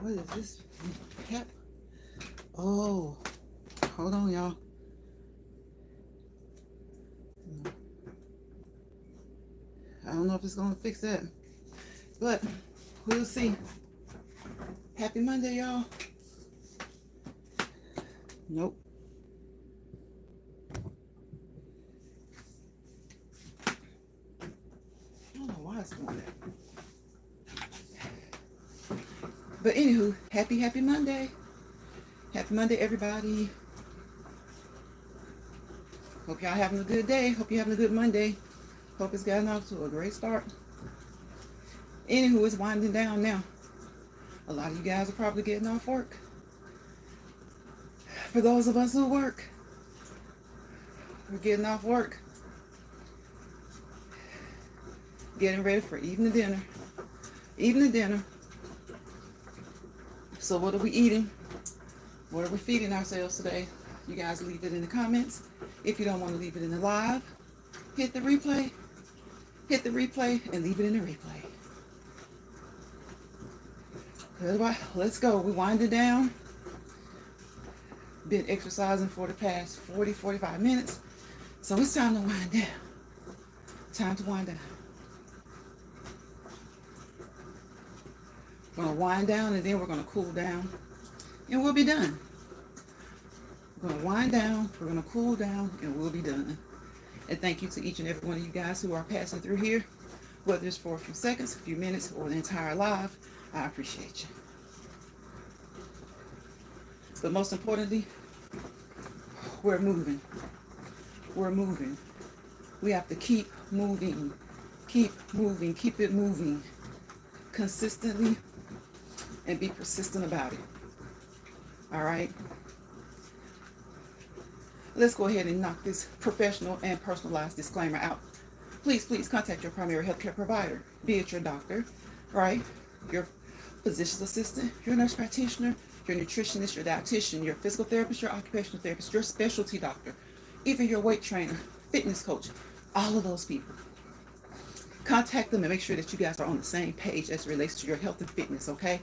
What is this? Pep? Oh, hold on, y'all. I don't know if it's gonna fix that, but we'll see. Happy Monday, y'all. Nope. I don't know why it's doing that. But anywho, happy Monday. Happy Monday, everybody. Hope y'all having a good day. Hope you're having a good Monday. Hope it's gotten off to a great start. Anywho, it's winding down now. A lot of you guys are probably getting off work. For those of us who work, we're getting off work. Getting ready for evening dinner. Evening dinner. So what are we eating? What are we feeding ourselves today? You guys leave it in the comments. If you don't want to leave it in the live, hit the replay. Hit the replay and leave it in the replay. Let's go. We winding down. Been exercising for the past 40-45 minutes. So it's time to wind down. Time to wind down. We're going to wind down and then we're going to cool down. And we'll be done. We're going to wind down, we're going to cool down, and we'll be done. And thank you to each and every one of you guys who are passing through here, whether it's for a few seconds, a few minutes, or the entire live. I appreciate you. But most importantly, we're moving. We're moving. We have to keep moving. Keep moving. Keep it moving. Consistently and be persistent about it. All right? Let's go ahead and knock this professional and personalized disclaimer out. Please contact your primary healthcare provider, be it your doctor, right? Your physician's assistant, your nurse practitioner, your nutritionist, your dietitian, your physical therapist, your occupational therapist, your specialty doctor, even your weight trainer, fitness coach, all of those people. Contact them and make sure that you guys are on the same page as it relates to your health and fitness, okay?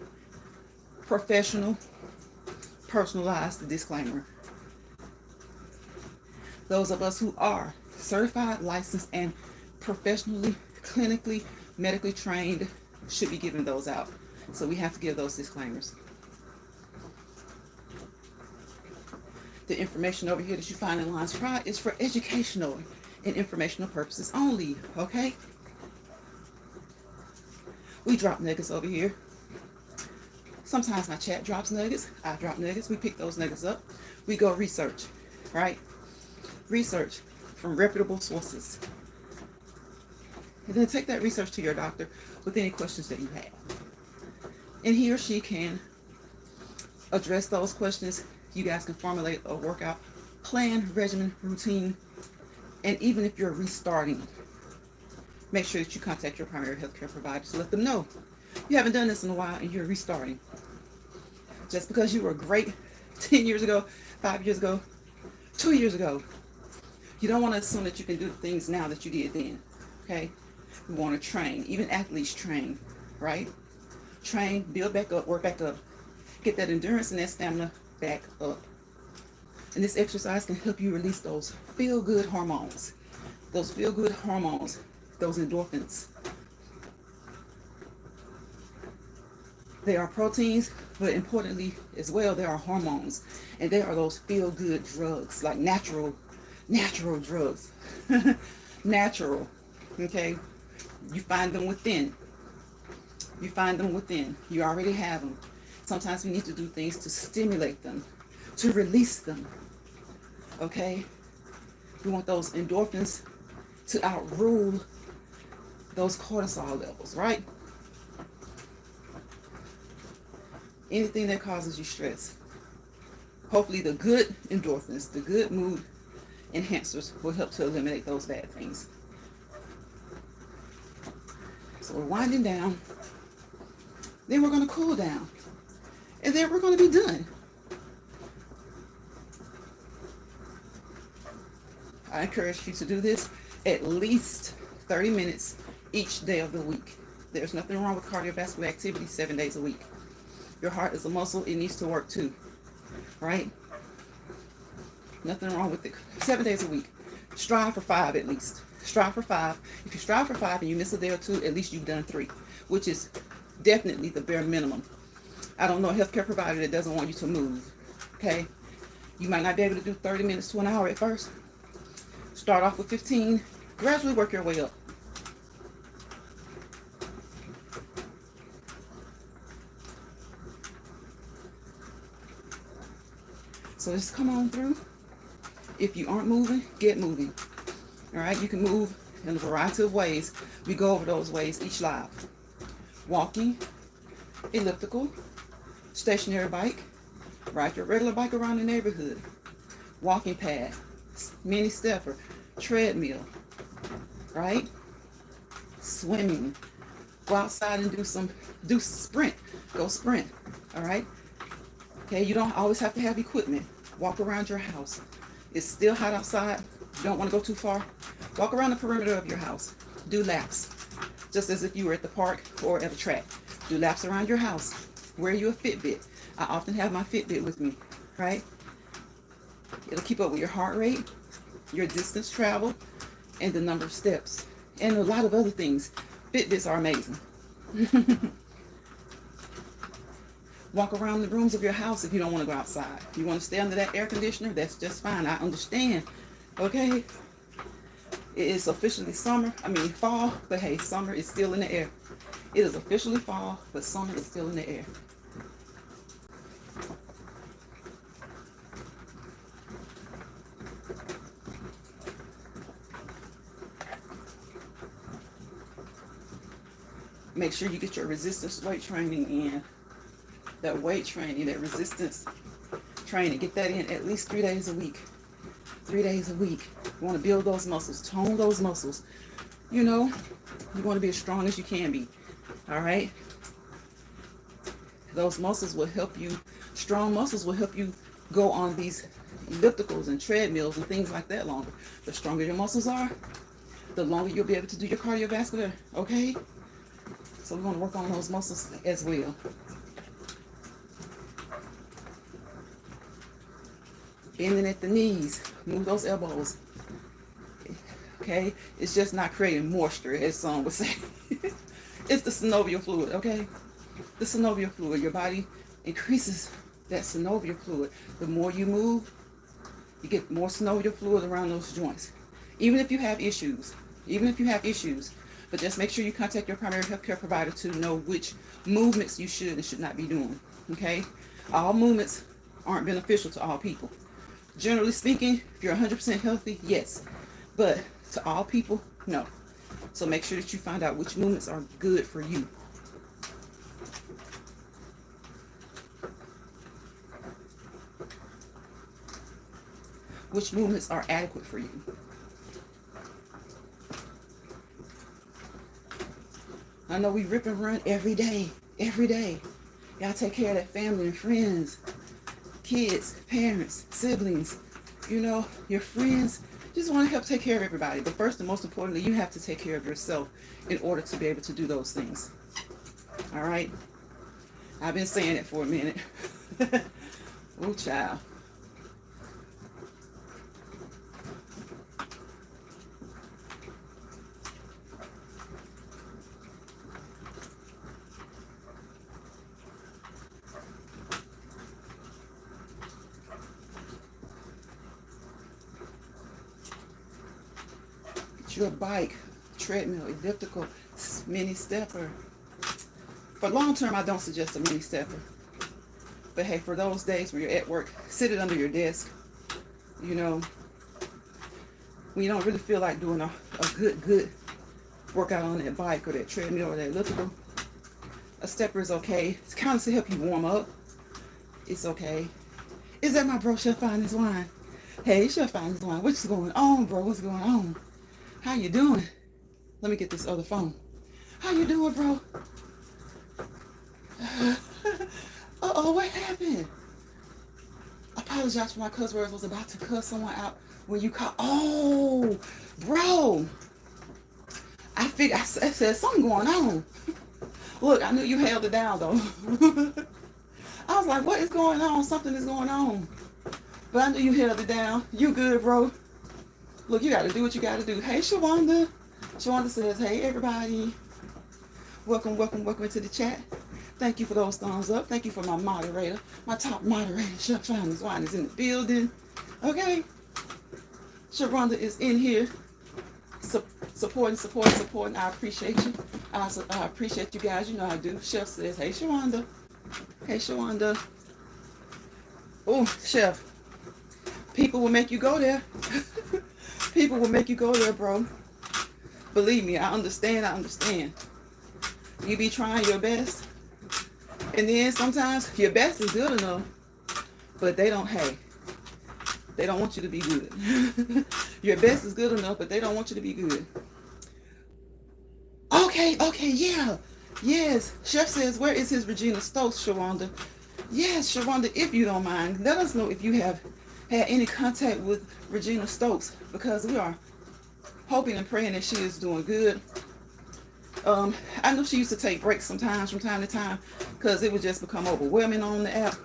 Professional, personalized disclaimer. Those of us who are certified, licensed, and professionally, clinically, medically trained should be giving those out. So we have to give those disclaimers. The information over here that you find in Lion's Pride is for educational and informational purposes only, okay? We drop nuggets over here. Sometimes my chat drops nuggets. I drop nuggets. We pick those nuggets up. We go research, right? Research from reputable sources. And then take that research to your doctor with any questions that you have. And he or she can address those questions. You guys can formulate a workout plan, regimen, routine. And even if you're restarting, make sure that you contact your primary healthcare provider to let them know you haven't done this in a while and you're restarting. Just because you were great 10 years ago, 5 years ago, 2 years ago, you don't want to assume that you can do the things now that you did then, okay? We want to train. Even athletes train, right? Train, build back up, work back up. Get that endurance and that stamina back up. And this exercise can help you release those feel-good hormones. Those feel-good hormones, those endorphins. They are proteins, but importantly as well, they are hormones. And they are those feel-good drugs, like natural drugs. Natural, okay? You find them within. You find them within. You already have them. Sometimes we need to do things to stimulate them, to release them, okay? We want those endorphins to outrule those cortisol levels, right? Anything that causes you stress. Hopefully the good endorphins, the good mood enhancers will help to eliminate those bad things. So we're winding down. Then we're going to cool down. And then we're going to be done. I encourage you to do this at least 30 minutes each day of the week. There's nothing wrong with cardiovascular activity 7 days a week. Your heart is a muscle. It needs to work too, right? Nothing wrong with it. 7 days a week. Strive for 5 at least. Strive for 5. If you strive for 5 and you miss a day or 2, at least you've done 3, which is definitely the bare minimum. I don't know a healthcare provider that doesn't want you to move, okay? You might not be able to do 30 minutes to an hour at first. Start off with 15. Gradually work your way up. So just come on through. If you aren't moving, get moving. All right, you can move in a variety of ways. We go over those ways each live. Walking, elliptical, stationary bike, ride your regular bike around the neighborhood, walking pad, mini stepper, treadmill, right? Swimming. Go outside and do sprint. Go sprint, all right? Okay, you don't always have to have equipment. Walk around your house. It's still hot outside. You don't want to go too far. Walk around the perimeter of your house. Do laps, just as if you were at the park or at a track. Do laps around your house. Wear you a Fitbit. I often have my Fitbit with me, right? It'll keep up with your heart rate, your distance traveled, and the number of steps, and a lot of other things. Fitbits are amazing. Walk around the rooms of your house if you don't want to go outside. If you want to stay under that air conditioner, that's just fine. I understand. Okay? It is officially summer. I mean fall, but hey, summer is still in the air. It is officially fall, but summer is still in the air. Make sure you get your resistance weight training in. That weight training, that resistance training, get that in at least 3 days a week. 3 days a week. You want to build those muscles, tone those muscles. You know, you want to be as strong as you can be. All right? Those muscles will help you, strong muscles will help you go on these ellipticals and treadmills and things like that longer. The stronger your muscles are, the longer you'll be able to do your cardiovascular, okay? So we want to work on those muscles as well. Bending at the knees, move those elbows. Okay, it's just not creating moisture, as some would say. It's the synovial fluid, okay? The synovial fluid, your body increases that synovial fluid. The more you move, you get more synovial fluid around those joints. Even if you have issues, but just make sure you contact your primary healthcare provider to know which movements you should and should not be doing, okay? All movements aren't beneficial to all people. Generally speaking, if you're 100% healthy, yes. But to all people, no. So make sure that you find out which movements are good for you. Which movements are adequate for you. I know we rip and run every day. Every day. Y'all take care of that family and friends. Kids, parents, siblings, you know, your friends. Just want to help take care of everybody. But first and most importantly, you have to take care of yourself in order to be able to do those things. All right? I've been saying it for a minute. Oh, child. Your bike, treadmill, elliptical, mini stepper. For long term, I don't suggest a mini stepper. But hey, for those days where you're at work, sit it under your desk. You know, when you don't really feel like doing a good workout on that bike or that treadmill or that elliptical, a stepper is okay. It's kind of to help you warm up. It's okay. Is that my bro, Chef Finest Wine? Hey, Chef Finest Wine, what's going on, bro? What's going on? How you doing? Let me get this other phone. How you doing, bro? Uh-oh, what happened? I apologize for my cuss words. I was about to cuss someone out when you called. Oh, bro. I said something going on. Look, I knew you held it down, though. I was like, what is going on? Something is going on. But I knew you held it down. You good, bro. Look, you got to do what you got to do. Hey, Shawanda. Shawanda says, hey, everybody. Welcome, welcome, welcome into the chat. Thank you for those thumbs up. Thank you for my moderator. My top moderator, Chef Finance Wine, is in the building. Okay. Shawanda is in here supporting. I appreciate you. I appreciate you guys. You know I do. Chef says, hey, Shawanda. Hey, Shawanda. Oh, Chef. People will make you go there. People will make you go there, bro. Believe me, I understand. You be trying your best. And then sometimes your best is good enough. But they don't want you to be good. Your best is good enough, but they don't want you to be good. Okay, yeah. Yes. Chef says, where is his Regina Stokes, Shawanda? Yes, Shawanda, if you don't mind, let us know if you have had any contact with Regina Stokes, because we are hoping and praying that she is doing good. I know she used to take breaks sometimes from time to time because it would just become overwhelming on the app.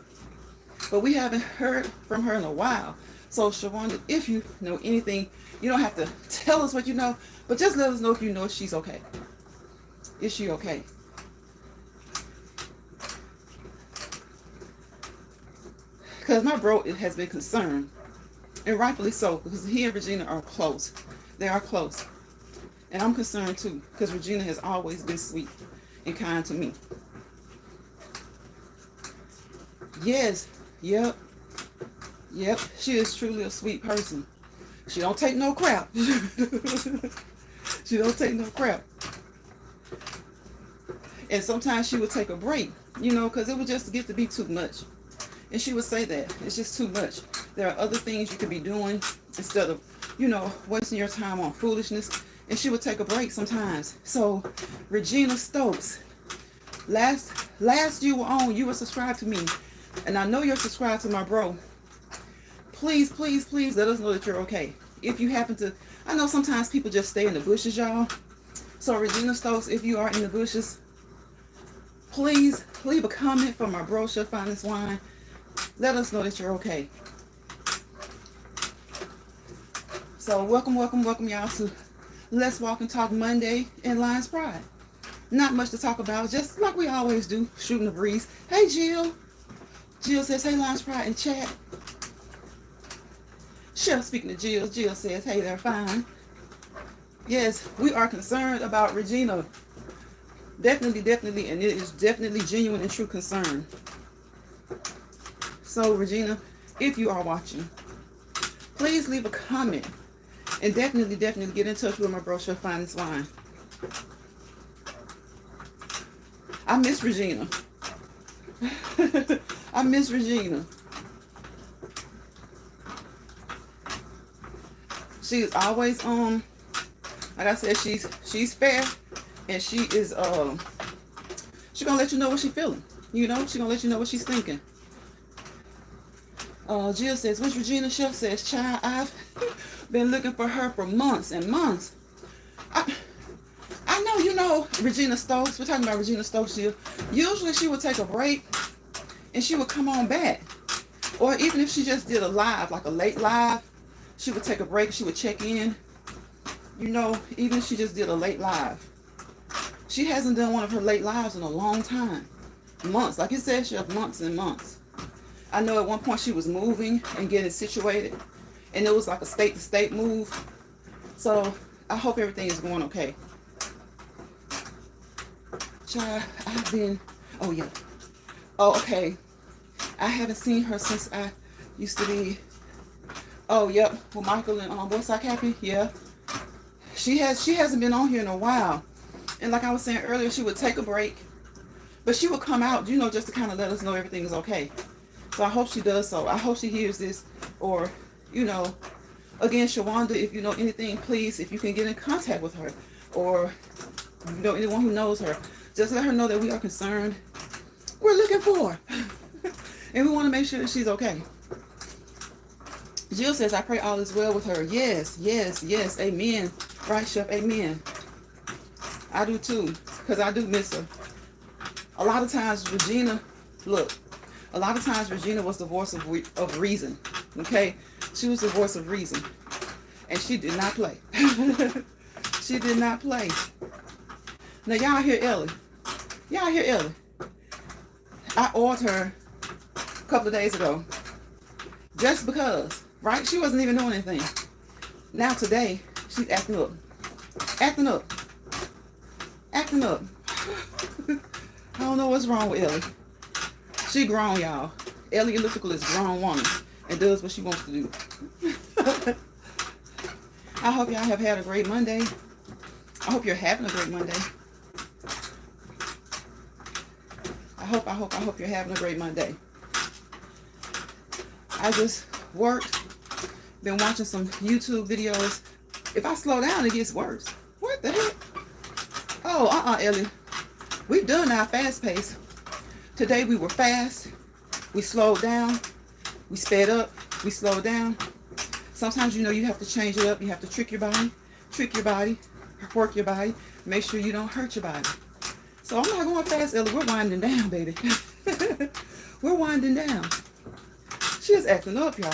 But we haven't heard from her in a while. So Shawanda, if you know anything, you don't have to tell us what you know, but just let us know if you know if she's okay. Is she okay? Because my bro has been concerned, and rightfully so, because he and Regina are close. They are close. And I'm concerned too, because Regina has always been sweet and kind to me. Yes, yep, she is truly a sweet person. She don't take no crap. She don't take no crap. And sometimes she would take a break, you know, because it would just get to be too much. And she would say that it's just too much. There are other things you could be doing instead of, you know, wasting your time on foolishness. And she would take a break sometimes. So Regina Stokes, last you were on, you were subscribed to me. And I know you're subscribed to my bro. Please, please, please let us know that you're okay. If you happen to, I know sometimes people just stay in the bushes, y'all. So Regina Stokes, if you are in the bushes, please leave a comment for my bro, Chef Finance Wine. Let us know that you're okay. So welcome, y'all, to Let's Walk and Talk Monday in Lions Pride. Not much to talk about, just like we always do, shooting the breeze. Hey, Jill. Jill says, hey, Lions Pride in chat. Chef speaking to Jill. Jill says, hey, they're fine. Yes, we are concerned about Regina. Definitely, and it is definitely genuine and true concern. So, Regina, if you are watching, please leave a comment. And definitely get in touch with my bro, Chef Finance Wine. I miss Regina. I miss Regina. She is always on. Like I said, she's fair, and she is she gonna let you know what she's feeling. You know, she gonna let you know what she's thinking. Jill says, which Regina? Chef says, child, I've been looking for her for months and months. I know you know Regina Stokes. We're talking about Regina Stokes here. Usually she would take a break and she would come on back. Or even if she just did a live, like a late live, she would take a break. She would check in. You know, even if she just did a late live. She hasn't done one of her late lives in a long time. Months. Like you said, Chef, months and months. I know at one point she was moving and getting situated. And it was like a state-to-state move. So I hope everything is going okay. Child, I've been, oh yeah. Oh, okay. I haven't seen her since I used to be, oh, yep, with Michael and Boyside Happy, yeah. She hasn't been on here in a while. And like I was saying earlier, she would take a break. But she would come out, you know, just to kind of let us know everything is okay. So I hope she does so. I hope she hears this. Or, you know, again, Shawanda, if you know anything, please, if you can get in contact with her. Or, you know, anyone who knows her. Just let her know that we are concerned. We're looking for her. And we want to make sure that she's okay. Jill says, I pray all is well with her. Yes, yes, yes. Amen. Right, Chef? Amen. I do too. Because I do miss her. A lot of times, Regina, look, A lot of times Regina was the voice of reason. Okay? She was the voice of reason. And she did not play. She did not play. Now y'all hear Ellie. Y'all hear Ellie. I ordered her a couple of days ago. Just because. Right? She wasn't even doing anything. Now today, she's acting up. Acting up. Acting up. I don't know what's wrong with Ellie. She grown, y'all. Ellie Elliptical is a grown woman and does what she wants to do. I hope y'all have had a great Monday. I hope you're having a great Monday. I hope you're having a great Monday. I just worked, been watching some YouTube videos. If I slow down, it gets worse. What the heck? Oh, Ellie. We've done our fast pace. Today we were fast. We slowed down. We sped up. We slowed down. Sometimes, you know, you have to change it up. You have to trick your body, work your body, make sure you don't hurt your body. So I'm not going fast, Ellie. We're winding down, baby. We're winding down. She's acting up, y'all.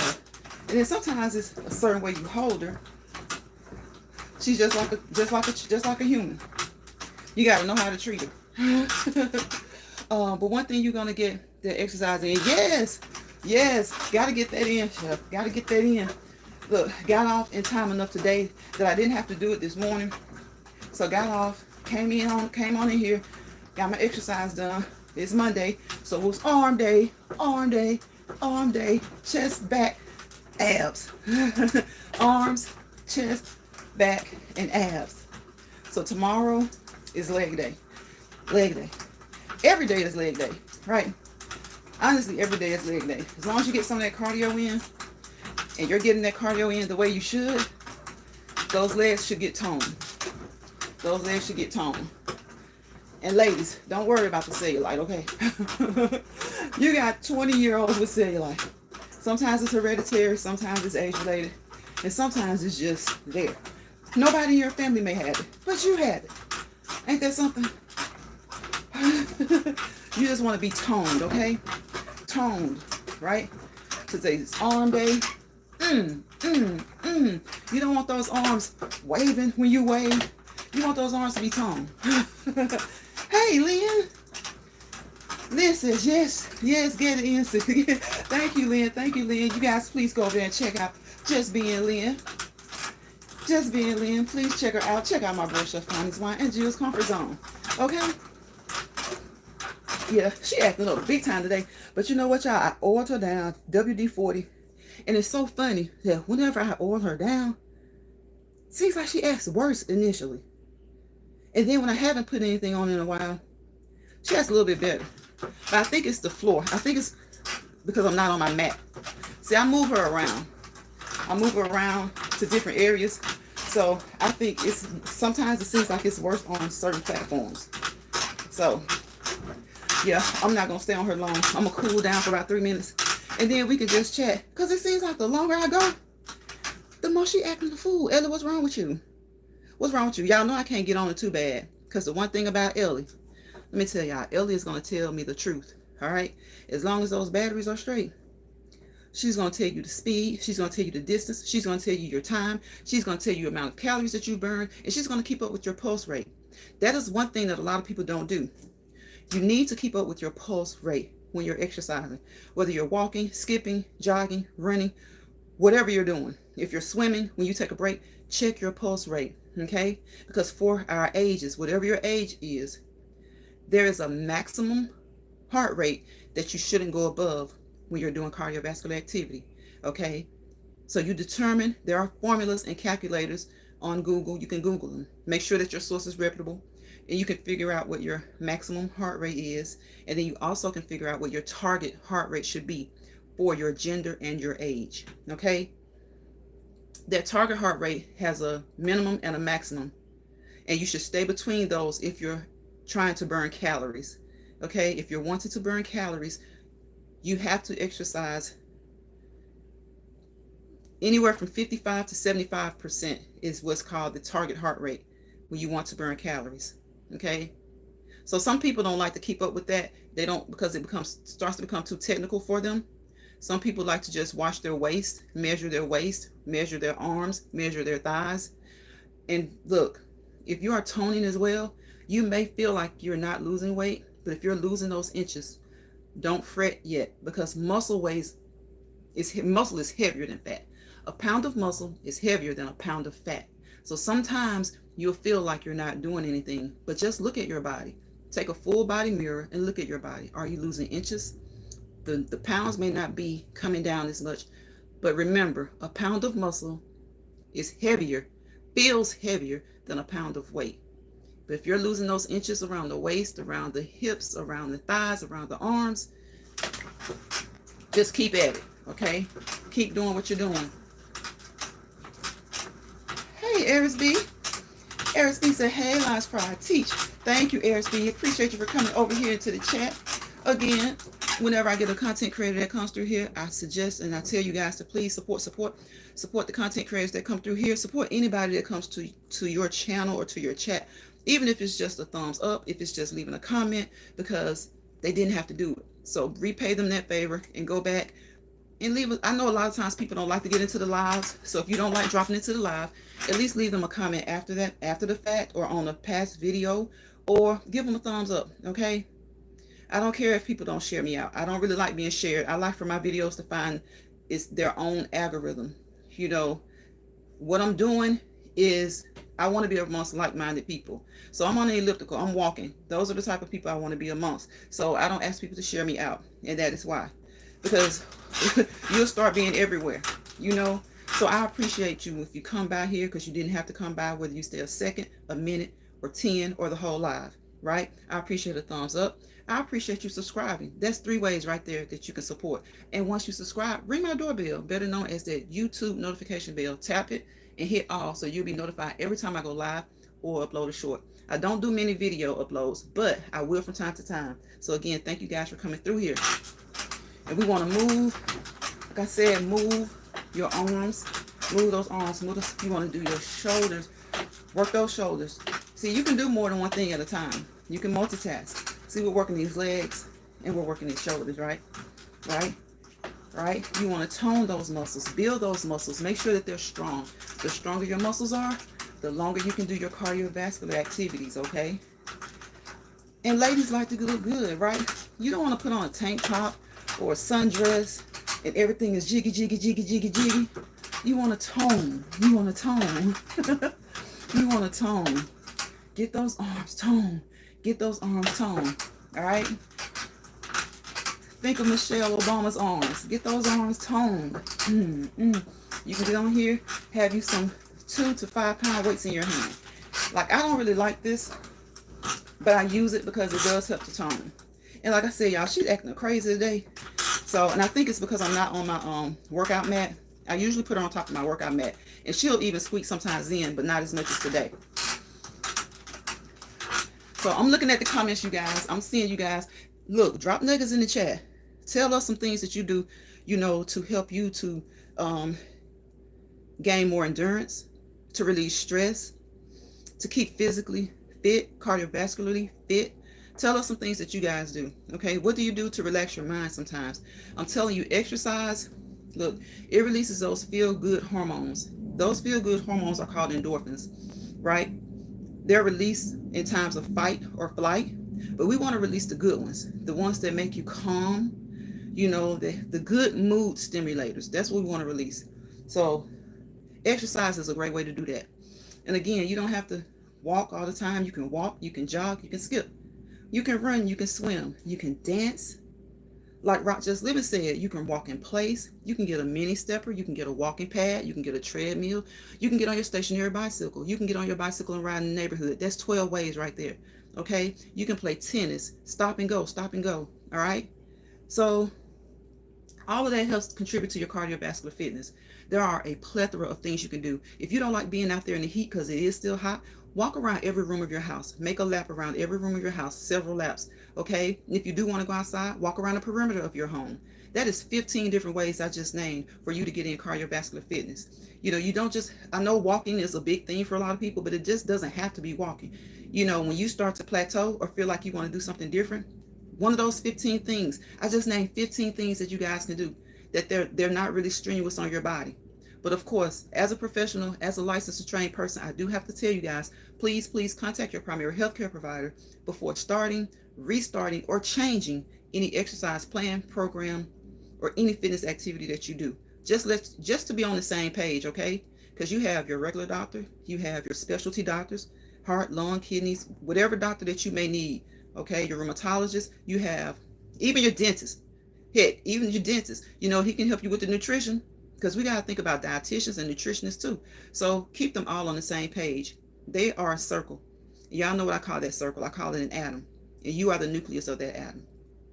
And then sometimes it's a certain way you hold her. She's just like a human. You got to know how to treat her. But one thing you're gonna get the exercise in. Yes, gotta get that in, Chef. Gotta get that in. Look, got off in time enough today that I didn't have to do it this morning. So got off, came on in here, got my exercise done. It's Monday, so it was arm day, chest, back, abs. Arms, chest, back, and abs. So tomorrow is leg day. Leg day. Every day is leg day, right? Honestly, every day is leg day. As long as you get some of that cardio in, and you're getting that cardio in the way you should, those legs should get toned. Those legs should get toned. And ladies, don't worry about the cellulite, okay? You got 20-year-olds with cellulite. Sometimes it's hereditary, sometimes it's age-related, and sometimes it's just there. Nobody in your family may have it, but you have it. Ain't that something? You just want to be toned, okay? Toned, right? Today's arm day. You don't want those arms waving when you wave. You want those arms to be toned. Hey, Lynn. Lynn says, yes, get it in. Thank you, Lynn. You guys, please go over there and check out Just Being Lynn. Just Being Lynn. Please check her out. Check out my brochure, Connie's Wine, and Jill's Comfort Zone. Okay? Yeah, she acting up big time today. But you know what, y'all? I oiled her down, WD-40. And it's so funny that whenever I oil her down, it seems like she acts worse initially. And then when I haven't put anything on in a while, she acts a little bit better. But I think it's the floor. I think it's because I'm not on my mat. See, I move her around. I move her around to different areas. So I think sometimes it seems like it's worse on certain platforms. So yeah, I'm not going to stay on her long. I'm going to cool down for about 3 minutes. And then we can just chat. Because it seems like the longer I go, the more she acting the fool. Ellie, what's wrong with you? What's wrong with you? Y'all know I can't get on it too bad. Because the one thing about Ellie, let me tell y'all, Ellie is going to tell me the truth. All right? As long as those batteries are straight, she's going to tell you the speed. She's going to tell you the distance. She's going to tell you your time. She's going to tell you the amount of calories that you burn. And she's going to keep up with your pulse rate. That is one thing that a lot of people don't do. You need to keep up with your pulse rate when you're exercising. Whether you're walking, skipping, jogging, running, whatever you're doing. If you're swimming, when you take a break, check your pulse rate, okay? Because for our ages, whatever your age is, there is a maximum heart rate that you shouldn't go above when you're doing cardiovascular activity, okay? So you determine, there are formulas and calculators on Google. You can Google them. Make sure that your source is reputable. And you can figure out what your maximum heart rate is. And then you also can figure out what your target heart rate should be for your gender and your age. Okay? That target heart rate has a minimum and a maximum. And you should stay between those if you're trying to burn calories. Okay? If you're wanting to burn calories, you have to exercise anywhere from 55 to 75% is what's called the target heart rate when you want to burn calories. Okay, So some people don't like to keep up with that. They don't, because it starts to become too technical for them. Some people like to just watch their waist, measure their arms, measure their thighs. And look, if you are toning as well, you may feel like you're not losing weight, but if you're losing those inches, don't fret yet, because muscle is heavier than fat. A pound of muscle is heavier than a pound of fat. So sometimes you'll feel like you're not doing anything, but just look at your body. Take a full body mirror and look at your body. Are you losing inches? The pounds may not be coming down as much, but remember, a pound of muscle is heavier, feels heavier than a pound of weight. But if you're losing those inches around the waist, around the hips, around the thighs, around the arms, just keep at it, okay? Keep doing what you're doing. Hey, Aries B. Aries B said, hey, Lies Pride, teach. Thank you, Aries B. Appreciate you for coming over here to the chat. Again, whenever I get a content creator that comes through here, I suggest and I tell you guys to please support the content creators that come through here. Support anybody that comes to your channel or to your chat, even if it's just a thumbs up, if it's just leaving a comment, because they didn't have to do it. So repay them that favor and go back and leave. I know a lot of times people don't like to get into the lives, so if you don't like dropping into the live, at least leave them a comment after that, after the fact, or on a past video, or give them a thumbs up, okay? I don't care if people don't share me out. I don't really like being shared. I like for my videos to find it's their own algorithm. You know, what I'm doing is I want to be amongst like-minded people. So I'm on the elliptical. I'm walking. Those are the type of people I want to be amongst. So I don't ask people to share me out. And that is why. Because you'll start being everywhere, you know. So I appreciate you if you come by here, because you didn't have to come by, whether you stay a second, a minute, or 10, or the whole live, right? I appreciate a thumbs up. I appreciate you subscribing. That's 3 ways right there that you can support. And once you subscribe, ring my doorbell, better known as that YouTube notification bell. Tap it and hit all, so you'll be notified every time I go live or upload a short. I don't do many video uploads, but I will from time to time. So again, thank you guys for coming through here. And we want to move, like I said, move your arms, move those arms, you want to do your shoulders, work those shoulders. See, you can do more than one thing at a time. You can multitask. See, we're working these legs and we're working these shoulders, right? Right? You want to tone those muscles, build those muscles, make sure that they're strong. The stronger your muscles are, the longer you can do your cardiovascular activities, okay? And ladies like to look good, right? You don't want to put on a tank top or a sundress and everything is jiggy, jiggy, jiggy, jiggy, jiggy. You want to tone. You want to tone. You want to tone. Get those arms toned. Get those arms toned. All right? Think of Michelle Obama's arms. Get those arms toned. You can get on here, have you some 2 to 5 pound weights in your hand. Like, I don't really like this, but I use it because it does help to tone. And like I said, y'all, she's acting crazy today. So, and I think it's because I'm not on my workout mat. I usually put her on top of my workout mat, and she'll even squeak sometimes in, but not as much as today. So I'm looking at the comments, you guys. I'm seeing you guys. Look, drop nuggets in the chat. Tell us some things that you do, you know, to help you to gain more endurance, to release stress, to keep physically fit, cardiovascularly fit. Tell us some things that you guys do, okay? What do you do to relax your mind sometimes? I'm telling you, exercise, look, it releases those feel-good hormones. Those feel-good hormones are called endorphins, right? They're released in times of fight or flight, but we want to release the good ones, the ones that make you calm, you know, the good mood stimulators. That's what we want to release. So exercise is a great way to do that. And again, you don't have to walk all the time. You can walk, you can jog, you can skip. You can run, you can swim, you can dance. Like Rock Just Living said, you can walk in place, you can get a mini stepper, you can get a walking pad, you can get a treadmill, you can get on your stationary bicycle, you can get on your bicycle and ride in the neighborhood. That's 12 ways right there, okay? You can play tennis, stop and go, all right? So all of that helps contribute to your cardiovascular fitness. There are a plethora of things you can do. If you don't like being out there in the heat because it is still hot, walk around every room of your house. Make a lap around every room of your house, several laps, okay? And if you do want to go outside, walk around the perimeter of your home. That is 15 different ways I just named for you to get in cardiovascular fitness. You know, you don't just, I know walking is a big thing for a lot of people, but it just doesn't have to be walking. You know, when you start to plateau or feel like you want to do something different, one of those 15 things, I just named 15 things that you guys can do that they're not really strenuous on your body. But of course, as a professional, as a licensed and trained person, I do have to tell you guys, please contact your primary healthcare provider before starting, restarting, or changing any exercise plan, program, or any fitness activity that you do. Just to be on the same page, okay? Because you have your regular doctor, you have your specialty doctors, heart, lung, kidneys, whatever doctor that you may need, okay? Your rheumatologist, you have even your dentist. Heck, even your dentist, you know, he can help you with the nutrition, because we got to think about dietitians and nutritionists too. So keep them all on the same page. They are a circle. Y'all know what I call that circle. I call it an atom. And you are the nucleus of that atom.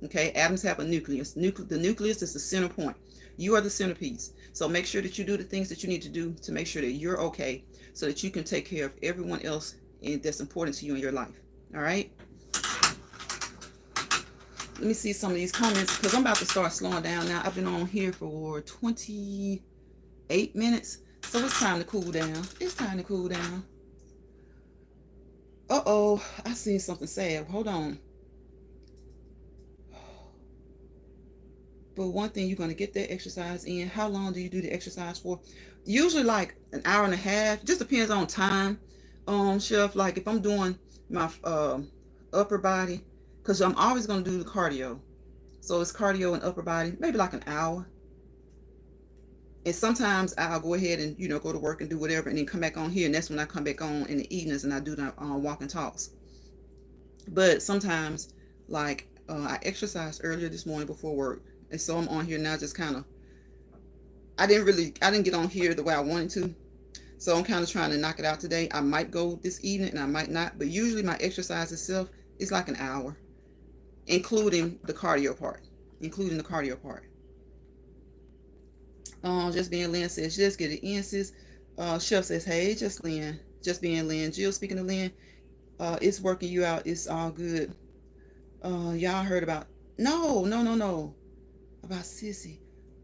Okay, atoms have a nucleus. The nucleus is the center point. You are the centerpiece. So make sure that you do the things that you need to do to make sure that you're okay, so that you can take care of everyone else that's important to you in your life. All right? Let me see some of these comments, because I'm about to start slowing down now. I've been on here for 28 minutes. So it's time to cool down. It's time to cool down. Uh-oh, I seen something sad. Hold on. But one thing, you're going to get that exercise in. How long do you do the exercise for? Usually like an hour and a half. Just depends on time. Chef, like if I'm doing my upper body, because I'm always going to do the cardio. So it's cardio and upper body, maybe like an hour. And sometimes I'll go ahead and, you know, go to work and do whatever, and then come back on here. And that's when I come back on in the evenings and I do the walk and talks. But sometimes, like, I exercised earlier this morning before work. And so I'm on here now just kind of, I didn't get on here the way I wanted to. So I'm kind of trying to knock it out today. I might go this evening and I might not. But usually my exercise itself is like an hour, including the cardio part. Just being Lynn says, just get it in, sis. Chef says, hey, just Lynn. Just being Lynn. Jill, speaking of Lynn, it's working you out. It's all good. Y'all heard about, no. About Sissy.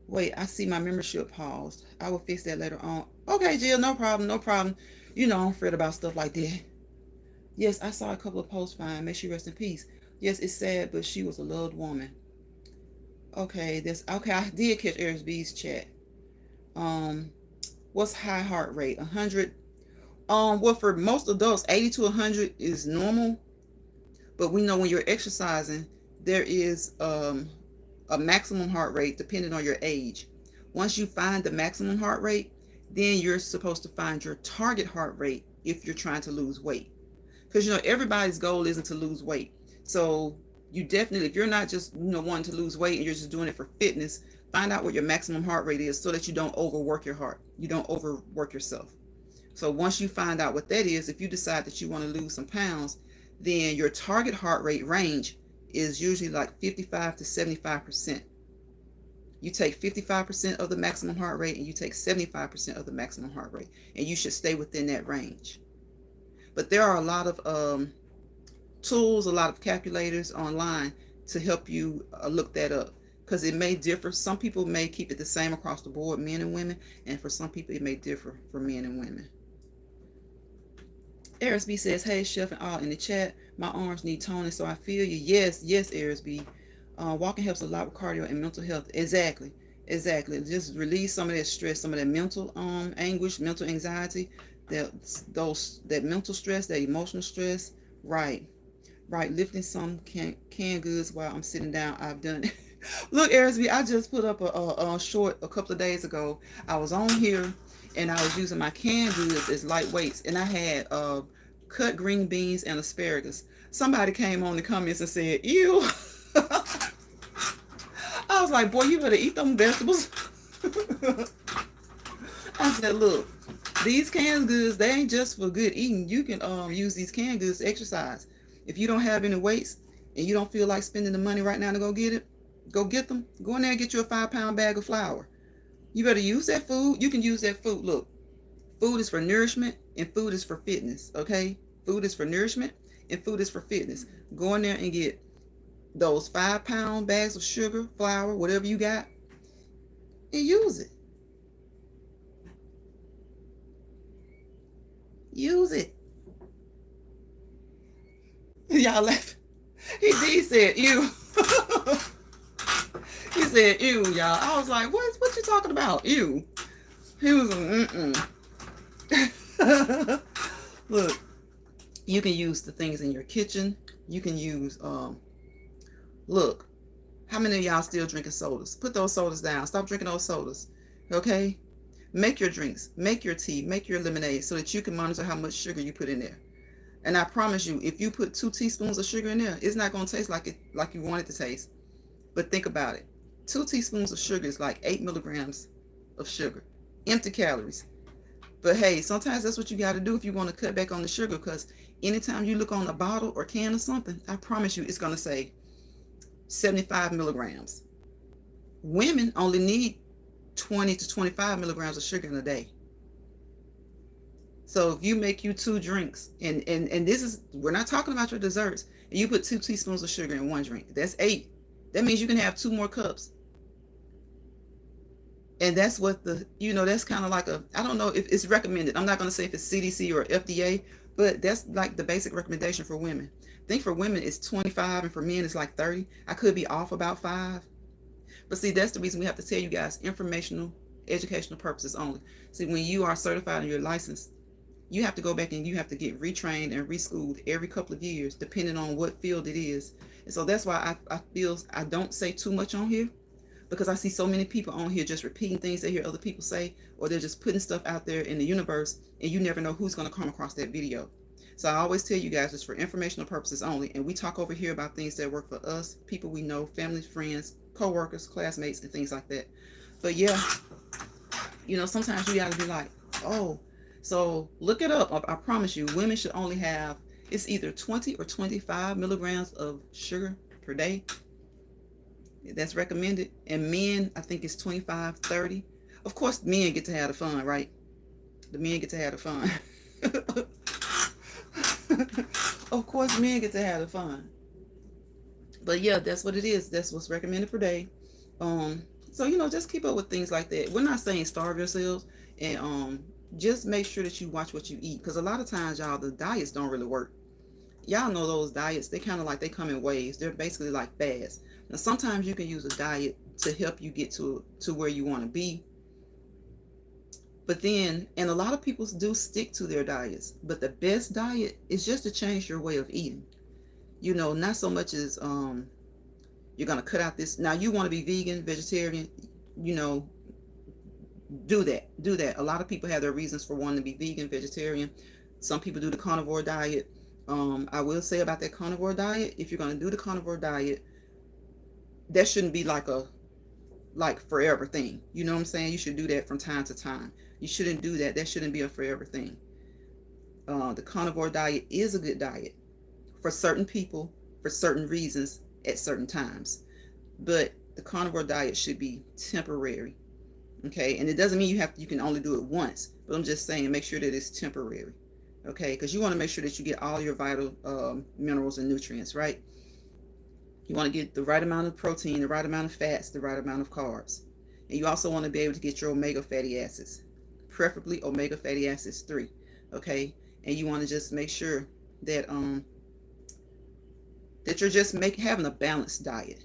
Wait, I see my membership paused. I will fix that later on. Okay, Jill, no problem. You know, I don't fret about stuff like that. Yes, I saw a couple of posts, fine. May she rest in peace. Yes, it's sad, but she was a loved woman. Okay, I did catch Eric B's chat. What's high heart rate? 100. Well, for most adults, 80 to 100 is normal. But we know when you're exercising, there is a maximum heart rate depending on your age. Once you find the maximum heart rate, then you're supposed to find your target heart rate if you're trying to lose weight. Because, you know, everybody's goal isn't to lose weight. So you definitely, if you're not just, you know, wanting to lose weight and you're just doing it for fitness, find out what your maximum heart rate is so that you don't overwork your heart. You don't overwork yourself. So once you find out what that is, if you decide that you want to lose some pounds, then your target heart rate range is usually like 55 to 75%. You take 55% of the maximum heart rate and you take 75% of the maximum heart rate, and you should stay within that range. But there are a lot of tools, a lot of calculators online to help you look that up, because it may differ. Some people may keep it the same across the board, men and women, and for some people it may differ for men and women. Arisb says, hey, Chef and all in the chat, my arms need toning, so I feel you. Yes, Arisb. Walking helps a lot with cardio and mental health. Exactly. Just release some of that stress, some of that mental anguish, mental anxiety, that mental stress, that emotional stress. Right. Lifting some canned goods while I'm sitting down. I've done it. Look, Arisb, I just put up a short a couple of days ago. I was on here and I was using my canned goods as light weights, and I had cut green beans and asparagus. Somebody came on the comments and said, ew. I was like, boy, you better eat them vegetables. I said, look, these canned goods, they ain't just for good eating. You can use these canned goods to exercise. If you don't have any weights and you don't feel like spending the money right now to go get them. Go in there and get you a 5-pound bag of flour. You better use that food. You can use that food. Look, food is for nourishment and food is for fitness, okay? Food is for nourishment and food is for fitness. Go in there and get those 5-pound bags of sugar, flour, whatever you got, and use it. Use it. Y'all laugh. He said, ew. He said, ew, y'all. I was like, what you talking about? Ew. He was like, Look, you can use the things in your kitchen. You can use, look, how many of y'all still drinking sodas? Put those sodas down. Stop drinking those sodas. Okay? Make your drinks. Make your tea. Make your lemonade so that you can monitor how much sugar you put in there. And I promise you, if you put 2 teaspoons of sugar in there, it's not going to taste like you want it to taste. But think about it. 2 teaspoons of sugar is like 8 milligrams of sugar. Empty calories. But hey, sometimes that's what you got to do if you want to cut back on the sugar, because anytime you look on a bottle or can or something, I promise you it's going to say 75 milligrams. Women only need 20 to 25 milligrams of sugar in a day. So if you make you 2 drinks, and this is, we're not talking about your desserts, and you put 2 teaspoons of sugar in 1 drink, that's 8. That means you can have 2 more cups. And that's what that's kind of like I don't know if it's recommended. I'm not going to say if it's CDC or FDA, but that's like the basic recommendation for women. I think for women it's 25 and for men it's like 30. I could be off about 5. But see, that's the reason we have to tell you guys, informational, educational purposes only. See, when you are certified and you're licensed, you have to go back and you have to get retrained and reschooled every couple of years, depending on what field it is. And so that's why I feel I don't say too much on here, because I see so many people on here just repeating things they hear other people say, or they're just putting stuff out there in the universe, and you never know who's going to come across that video. So I always tell you guys it's for informational purposes only, and we talk over here about things that work for us, people we know, family, friends, co-workers, classmates, and things like that. But yeah, sometimes you got to be like, oh, so look it up. I promise you, women should only have, it's either 20 or 25 milligrams of sugar per day. That's recommended. And men, I think it's 25, 30. Of course, men get to have the fun, right? The men get to have the fun. Of course, men get to have the fun. But yeah, that's what it is. That's what's recommended per day. So just keep up with things like that. We're not saying starve yourselves, and just make sure that you watch what you eat, because a lot of times, y'all, the diets don't really work. Y'all know those diets, they kind of like, they come in waves. They're basically like fads. Now sometimes you can use a diet to help you get to where you want to be, but then, and a lot of people do stick to their diets, but the best diet is just to change your way of eating. Not so much as you're gonna cut out this. Now you want to be vegan, vegetarian, do that. A lot of people have their reasons for wanting to be vegan, vegetarian. Some people do the carnivore diet. I will say about that carnivore diet, if you're going to do the carnivore diet, that shouldn't be like a forever thing. You know what I'm saying? You should do that from time to time. You shouldn't do that. That shouldn't be a forever thing. The carnivore diet is a good diet for certain people, for certain reasons, at certain times. But the carnivore diet should be temporary. Okay? And it doesn't mean you can only do it once, but I'm just saying, make sure that it's temporary. Okay? Because you want to make sure that you get all your vital minerals and nutrients, right? You want to get the right amount of protein, the right amount of fats, the right amount of carbs. And you also want to be able to get your omega fatty acids, preferably omega fatty acids 3. Okay? And you want to just make sure that that you're just having a balanced diet.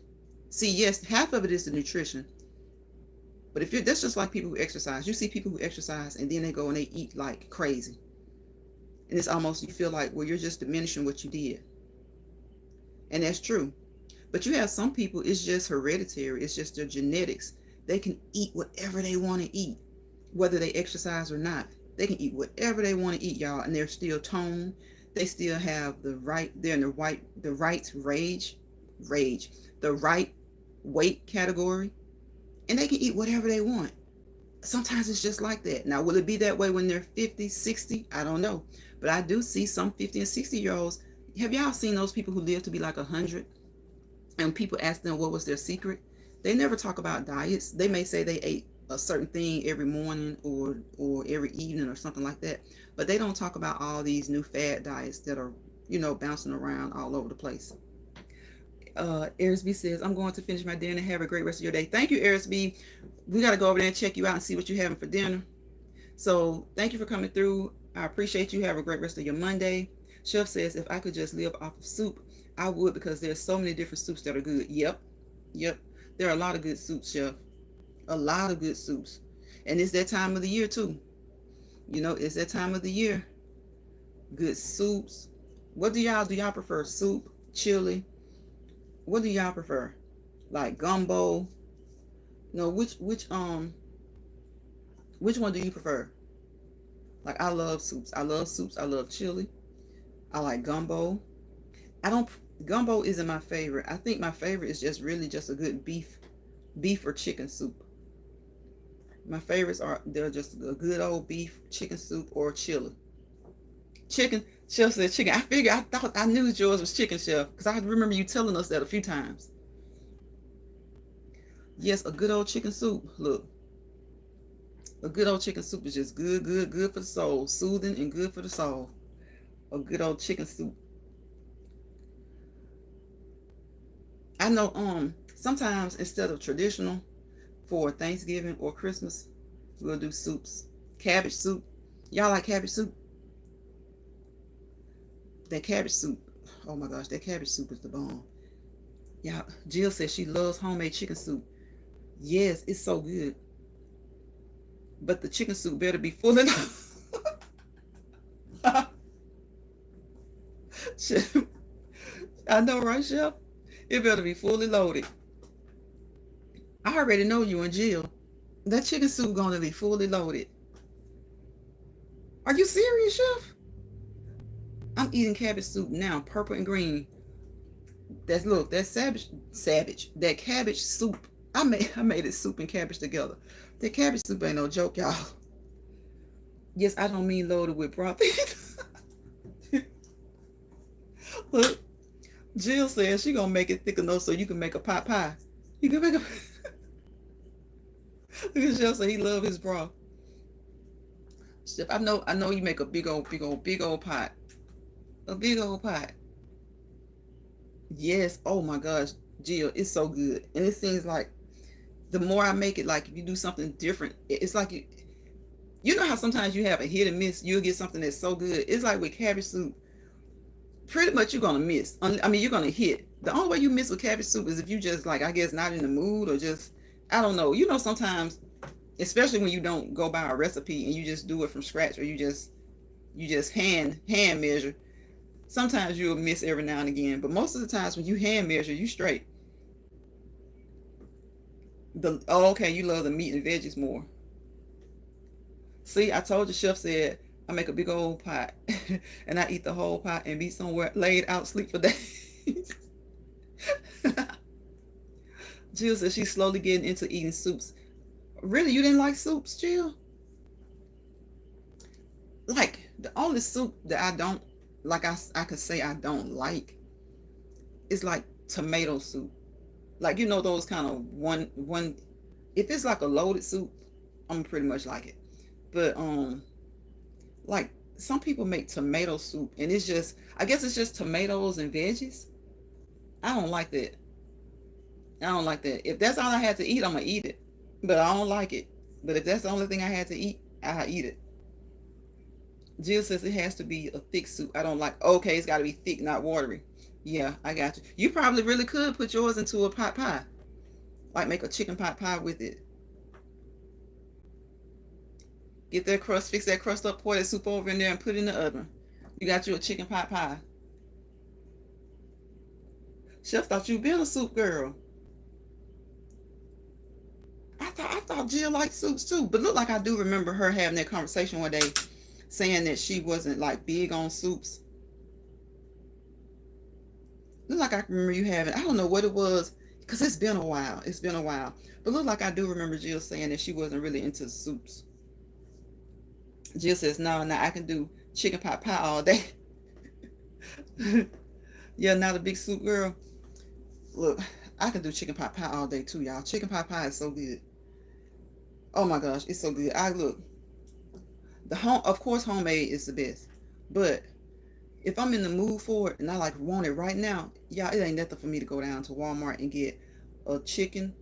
See, yes, half of it is the nutrition. But that's just like people who exercise. You see people who exercise and then they go and they eat like crazy. And it's almost, you feel like, well, you're just diminishing what you did. And that's true. But you have some people, it's just hereditary. It's just their genetics. They can eat whatever they want to eat, whether they exercise or not. They can eat whatever they want to eat, y'all, and they're still toned. They still have they're in the right weight category, and they can eat whatever they want. Sometimes it's just like that. Now, will it be that way when they're 50, 60? I don't know. But I do see some 50 and 60-year-olds. Have y'all seen those people who live to be like 100? And people ask them what was their secret? They never talk about diets. They may say they ate a certain thing every morning or every evening or something like that. But they don't talk about all these new fad diets that are, bouncing around all over the place. Arisby says, I'm going to finish my dinner. Have a great rest of your day. Thank you, Arisby. We got to go over there and check you out and see what you're having for dinner. So thank you for coming through. I appreciate you. Have a great rest of your Monday. Chef says, if I could just live off of soup, I would, because there's so many different soups that are good. Yep. There are a lot of good soups, Chef. A lot of good soups. And it's that time of the year, too. You know, it's that time of the year. Good soups. What do y'all prefer? Soup, chili? What do y'all prefer? Like gumbo? No, which one do you prefer? Like, I love soups. I love chili. I like gumbo. Gumbo isn't my favorite. I think my favorite is just really just a good beef or chicken soup. My favorites they're just a good old beef, chicken soup, or chili. Chicken. Chef said chicken. I knew yours was chicken, Chef, because I remember you telling us that a few times. Yes, a good old chicken soup. Look. A good old chicken soup is just good for the soul. Soothing and good for the soul. A good old chicken soup. I know sometimes instead of traditional for Thanksgiving or Christmas, we'll do soups. Cabbage soup. Y'all like cabbage soup? That cabbage soup. Oh my gosh, that cabbage soup is the bomb. Yeah, Jill says she loves homemade chicken soup. Yes, it's so good. But the chicken soup better be full enough. I know, right, Chef? It better be fully loaded. I already know you and Jill. That chicken soup gonna be fully loaded. Are you serious, Chef? I'm eating cabbage soup now, purple and green. That's savage. That cabbage soup. I made it soup and cabbage together. That cabbage soup ain't no joke, y'all. Yes, I don't mean loaded with broth. Look, Jill says she gonna make it thick enough so you can make a pot pie. You can make a. Look at Jill say he love his broth. Chef, I know you make a big old pot. A big old pot. Yes. Oh my gosh, Jill, it's so good. And it seems like the more I make it, like if you do something different, it's like you know how sometimes you have a hit and miss. You'll get something that's so good. It's like with cabbage soup. Pretty much you're gonna miss. I mean, you're gonna hit. The only way you miss with cabbage soup is if you just, like, I guess, not in the mood, or just, I don't know. You know, sometimes, especially when you don't go by a recipe and you just do it from scratch, or you just hand measure. Sometimes you'll miss every now and again, but most of the times when you hand measure, you straight. Okay, you love the meat and veggies more. See, I told you, Chef said I make a big old pot and I eat the whole pot and be somewhere laid out sleep for days. Jill says she's slowly getting into eating soups. Really, you didn't like soups, Jill? Like, the only soup that I don't like, I could say I don't like, is like tomato soup. Like, you know, those kind of one if it's like a loaded soup, I'm pretty much like it. But like, some people make tomato soup and it's just, I guess it's just tomatoes and veggies. I don't like that. If that's all I had to eat, I'm gonna eat it. But I don't like it. But if that's the only thing I had to eat, I eat it. Jill says it has to be a thick soup. I don't like, okay, it's got to be thick, not watery. Yeah, I got you. You probably really could put yours into a pot pie. Like, make a chicken pot pie with it. Get that crust, fix that crust up, pour that soup over in there and put it in the oven. You got you a chicken pot pie. Chef thought you been a soup girl. I thought Jill liked soups too. But look, like, I do remember her having that conversation one day, saying that she wasn't like big on soups. Look like I remember you having, I don't know what it was, because it's been a while. But look like I do remember Jill saying that she wasn't really into soups. Jill says, no, I can do chicken pot pie all day. Yeah, not a big soup girl. Look, I can do chicken pot pie all day too, y'all. Chicken pot pie is so good. Oh my gosh, it's so good. Of course, homemade is the best. But If I'm in the mood for it and I like want it right now, y'all, it ain't nothing for me to go down to Walmart and get a chicken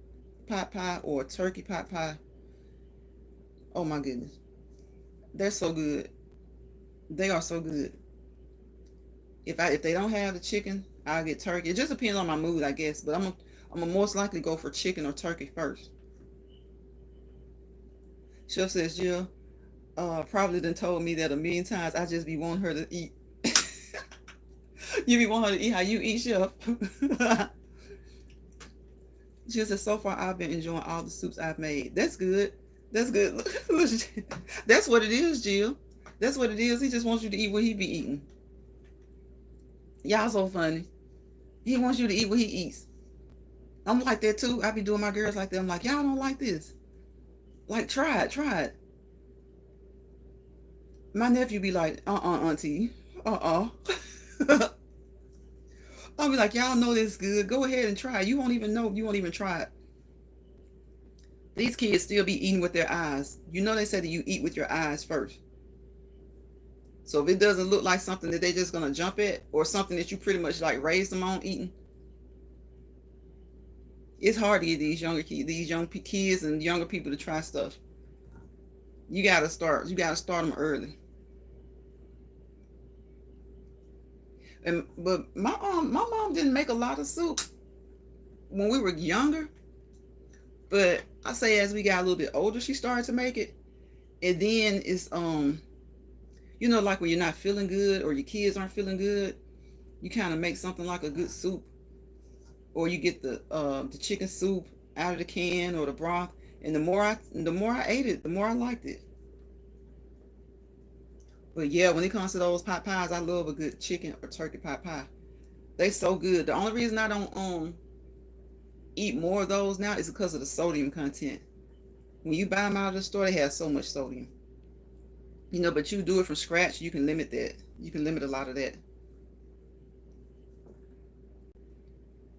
pot pie or a turkey pot pie. Oh my goodness. They're so good. They are so good. If they don't have the chicken, I'll get turkey. It just depends on my mood, I guess. But I'm gonna most likely go for chicken or turkey first. Chef says, Jill, probably done told me that a million times. I just be wanting her to eat. You be wanting her to eat how you eat, Chef. Jill says, so far I've been enjoying all the soups I've made. That's good. That's good. That's what it is, Jill. That's what it is. He just wants you to eat what he be eating. Y'all so funny. He wants you to eat what he eats. I'm like that too. I be doing my girls like that. I'm like, y'all don't like this. Like, try it. My nephew be like, auntie. I'll be like, y'all know this good. Go ahead and try it. You won't even know. You won't even try it. These kids still be eating with their eyes. You know they say that you eat with your eyes first. So if it doesn't look like something that they just going to jump at or something that you pretty much like raised them on eating, it's hard to get these young kids and younger people to try stuff. You got to start them early. But my mom didn't make a lot of soup when we were younger. But I say as we got a little bit older, she started to make it. And then it's you know, like when you're not feeling good or your kids aren't feeling good, you kind of make something like a good soup, or you get the chicken soup out of the can or the broth. And the more I ate it, the more I liked it. But yeah, when it comes to those pot pies, I love a good chicken or turkey pot pie. They so good. The only reason I don't eat more of those now is because of the sodium content. When you buy them out of the store, they have so much sodium. You know, but you do it from scratch, you can limit that. You can limit a lot of that.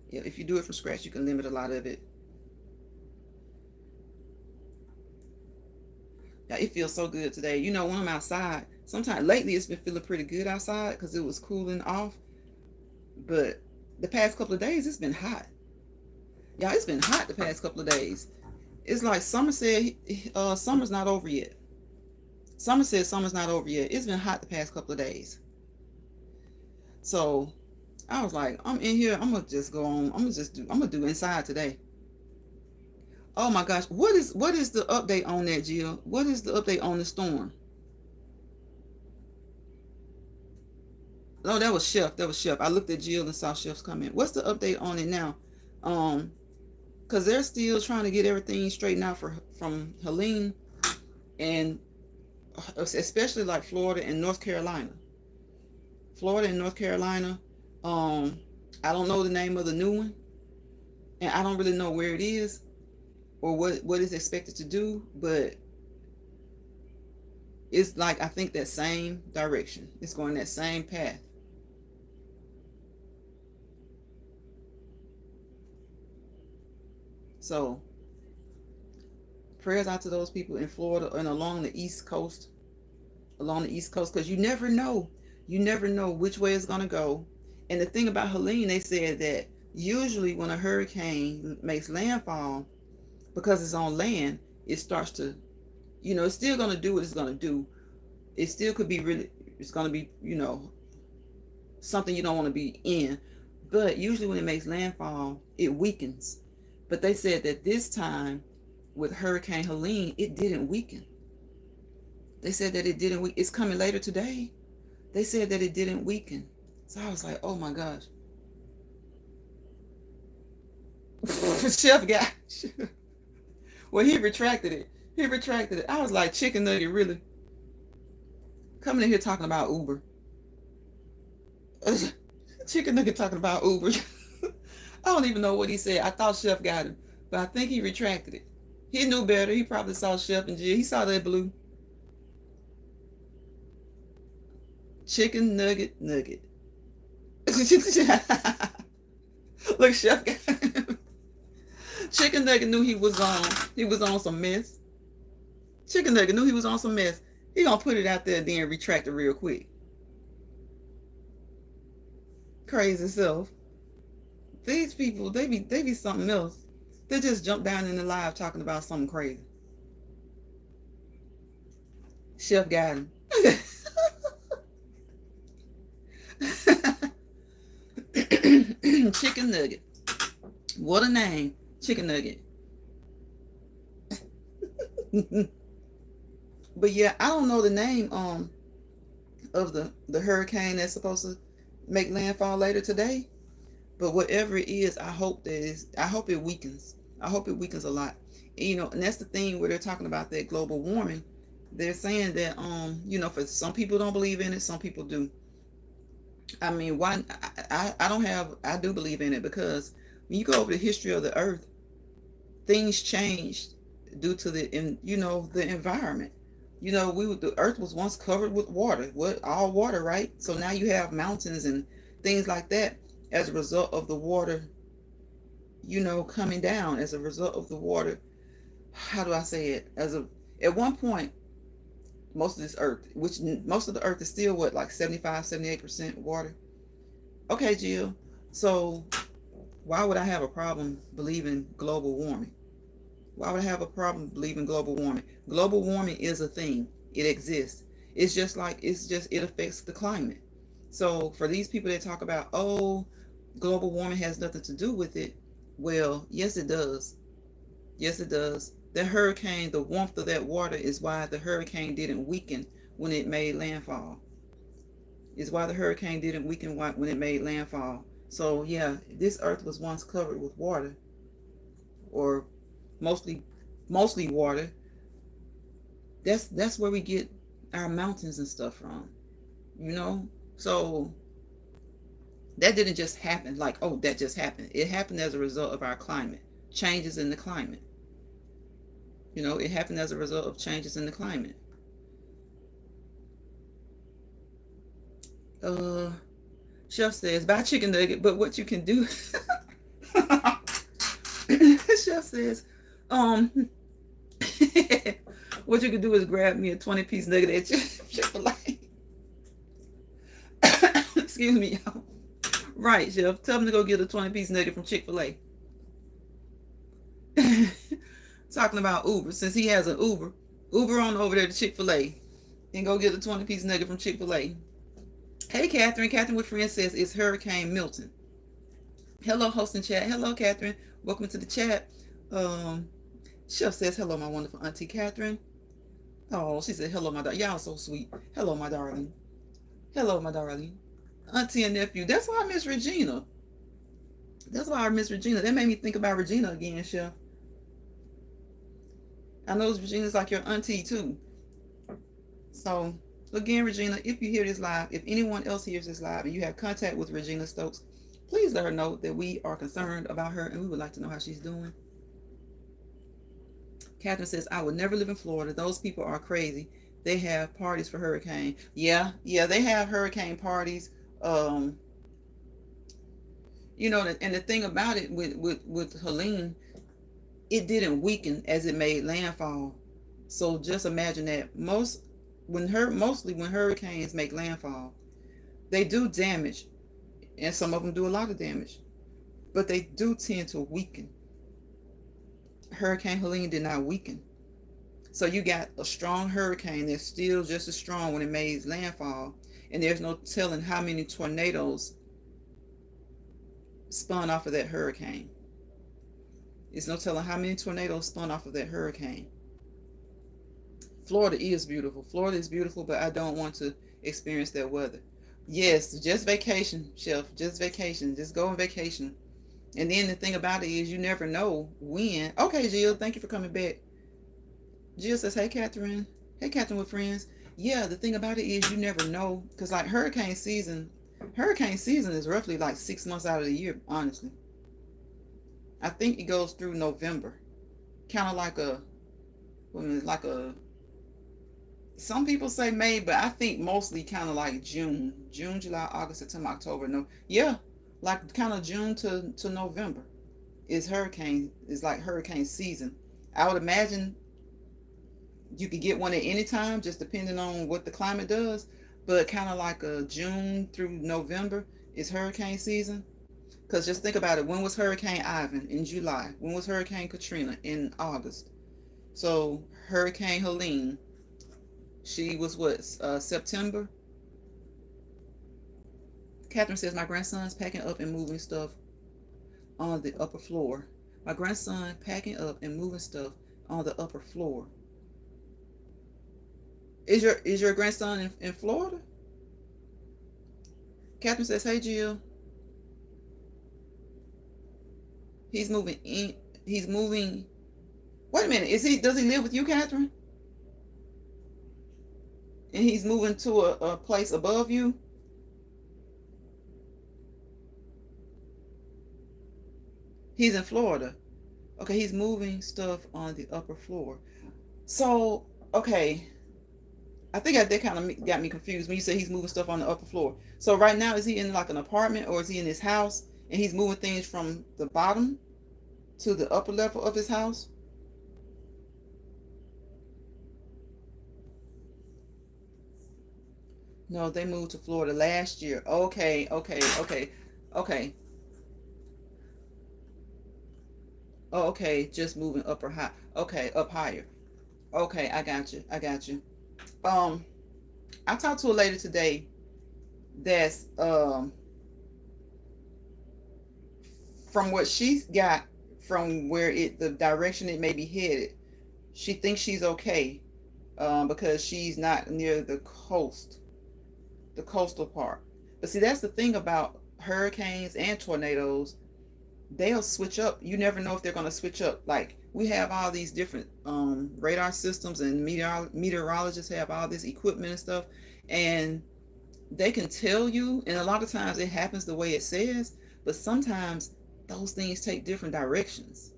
Yeah, if you do it from scratch, you can limit a lot of it. Yeah, it feels so good today. You know, when I'm outside, sometimes lately it's been feeling pretty good outside because it was cooling off. But the past couple of days, it's been hot. Yeah, it's been hot the past couple of days. It's like Summer said, summer's not over yet. Summer said summer's not over yet. It's been hot the past couple of days. So I was like, I'm in here. I'm gonna just go on. I'm gonna do inside today. Oh my gosh, what is the update on that, Jill? What is the update on the storm? Oh, that was Chef. I looked at Jill and saw Chef's comment. What's the update on it now? Because they're still trying to get everything straightened out from Helene, and especially like Florida and North Carolina. I don't know the name of the new one, and I don't really know where it is or what it's expected to do, but it's like, I think that same direction. It's going that same path. So prayers out to those people in Florida and along the East Coast, because you never know which way it's going to go. And the thing about Helene, they said that usually when a hurricane makes landfall, because it's on land, it starts to, it's still going to do what it's going to do. It still could be it's going to be, something you don't want to be in. But usually when it makes landfall, it weakens. But they said that this time with Hurricane Helene, it didn't weaken. They said that it didn't weaken. It's coming later today. They said that it didn't weaken. So I was like, oh my gosh. Chef guy. Well, he retracted it. I was like, chicken nugget, really? Coming in here talking about Uber. Chicken nugget talking about Uber. I don't even know what he said. I thought Chef got him, but I think he retracted it. He knew better. He probably saw Chef and Jill. He saw that blue. Chicken nugget. Look, Chef got him. Chicken nugget knew he was on some mess. Chicken nugget knew he was on some mess. He gonna put it out there and then retract it real quick. crazy self. These people, they be something else. They just jump down in the live talking about something crazy. Chef got him. Chicken nugget. What a name. Chicken nugget. But yeah, I don't know the name of the hurricane that's supposed to make landfall later today. But whatever it is, I hope it weakens. I hope it weakens a lot. And that's the thing where they're talking about that global warming. They're saying that for some people don't believe in it, some people do. I mean, why? I do believe in it, because when you go over the history of the earth, things changed due to the environment. The earth was once covered with water, all water, right? So now you have mountains and things like that as a result of the water, coming down, as a result of the water. How do I say it? At one point, most of this earth, which most of the earth is still like 75-78% water. Okay, Jill. So why would I have a problem believing global warming? Why would I have a problem believing global warming? Global warming is a thing. It exists. It affects the climate. So for these people that talk about, global warming has nothing to do with it. Well, yes, it does. Yes, it does. The hurricane, the warmth of that water is why the hurricane didn't weaken when it made landfall. Is why the hurricane didn't weaken when it made landfall. So yeah, this earth was once covered with water, or mostly water. That's where we get our mountains and stuff from. So that didn't just happen like, that just happened. It happened as a result of our climate, changes in the climate. It happened as a result of changes in the climate. Chef says, buy chicken nugget, but what you can do. Chef says, what you can do is grab me a 20-piece nugget at Chick-fil-A. Excuse me, y'all. Right, Chef. Tell them to go get a 20-piece nugget from Chick-fil-A. Talking about Uber. Since he has an Uber on over there to Chick-fil-A and go get a 20-piece nugget from Chick-fil-A. Hey, Catherine. Catherine with Friends says it's Hurricane Milton. Hello, host and chat. Hello, Catherine. Welcome to the chat. Chef says, hello, my wonderful Auntie Catherine. Oh, she said, hello, my darling. Y'all so sweet. Hello, my darling. Hello, my darling. Auntie and nephew. That's why I miss Regina. That's why I miss Regina. That made me think about Regina again, Chef. I know Regina's like your auntie too. So again, Regina, if you hear this live, if anyone else hears this live and you have contact with Regina Stokes, please let her know that we are concerned about her and we would like to know how she's doing. Catherine says, I would never live in Florida. Those people are crazy. They have parties for hurricane. Yeah, they have hurricane parties. And the thing about it with Helene, it didn't weaken as it made landfall. So just imagine that mostly when hurricanes make landfall, they do damage, and some of them do a lot of damage, but they do tend to weaken. Hurricane Helene did not weaken. So you got a strong hurricane that's still just as strong when it made landfall, and there's no telling how many tornadoes spun off of that hurricane. There's no telling how many tornadoes spun off of that hurricane. Florida is beautiful. Florida is beautiful, but I don't want to experience that weather. Yes, just vacation, Chef. Just vacation. Just go on vacation. And then the thing about it is you never know when. Okay, Jill, thank you for coming back. Jill says, hey, Catherine. Hey, Catherine with Friends. Yeah, the thing about it is you never know. Because like hurricane season is roughly like 6 months out of the year, honestly. I think it goes through November. Kind of like some people say May, but I think mostly kind of like June, July, August, September, October. No, yeah, like kind of June to November is like hurricane season. I would imagine you could get one at any time, just depending on what the climate does. But kind of like a June through November It's hurricane season. Because just think about it. When was Hurricane Ivan? In July. When was Hurricane Katrina? In August. So Hurricane Helene, she was what? September. Catherine says my grandson's packing up and moving stuff on the upper floor. My grandson packing up and moving stuff on the upper floor. Is your grandson in Florida? Catherine says, hey Jill. He's moving in. He's moving. Wait a minute. Does he live with you, Catherine? And he's moving to a place above you? He's in Florida. Okay, he's moving stuff on the upper floor. So, okay. I think that kind of got me confused when you say he's moving stuff on the upper floor. So right now, is he in like an apartment or is he in his house and he's moving things from the bottom to the upper level of his house? No, they moved to Florida last year. Okay, okay, okay, okay. Oh, okay, just moving up or high. Okay, up higher. Okay, I got you. I got you. Um, I talked to a lady today that's from what she's got from where the direction it may be headed. She thinks she's okay, because she's not near the coast, the coastal part. But see, that's the thing about hurricanes and tornadoes. They'll switch up. You never know if they're going to switch up. Like we have all these different radar systems, and meteorologists have all this equipment and stuff, and they can tell you. And a lot of times it happens the way it says, but sometimes those things take different directions,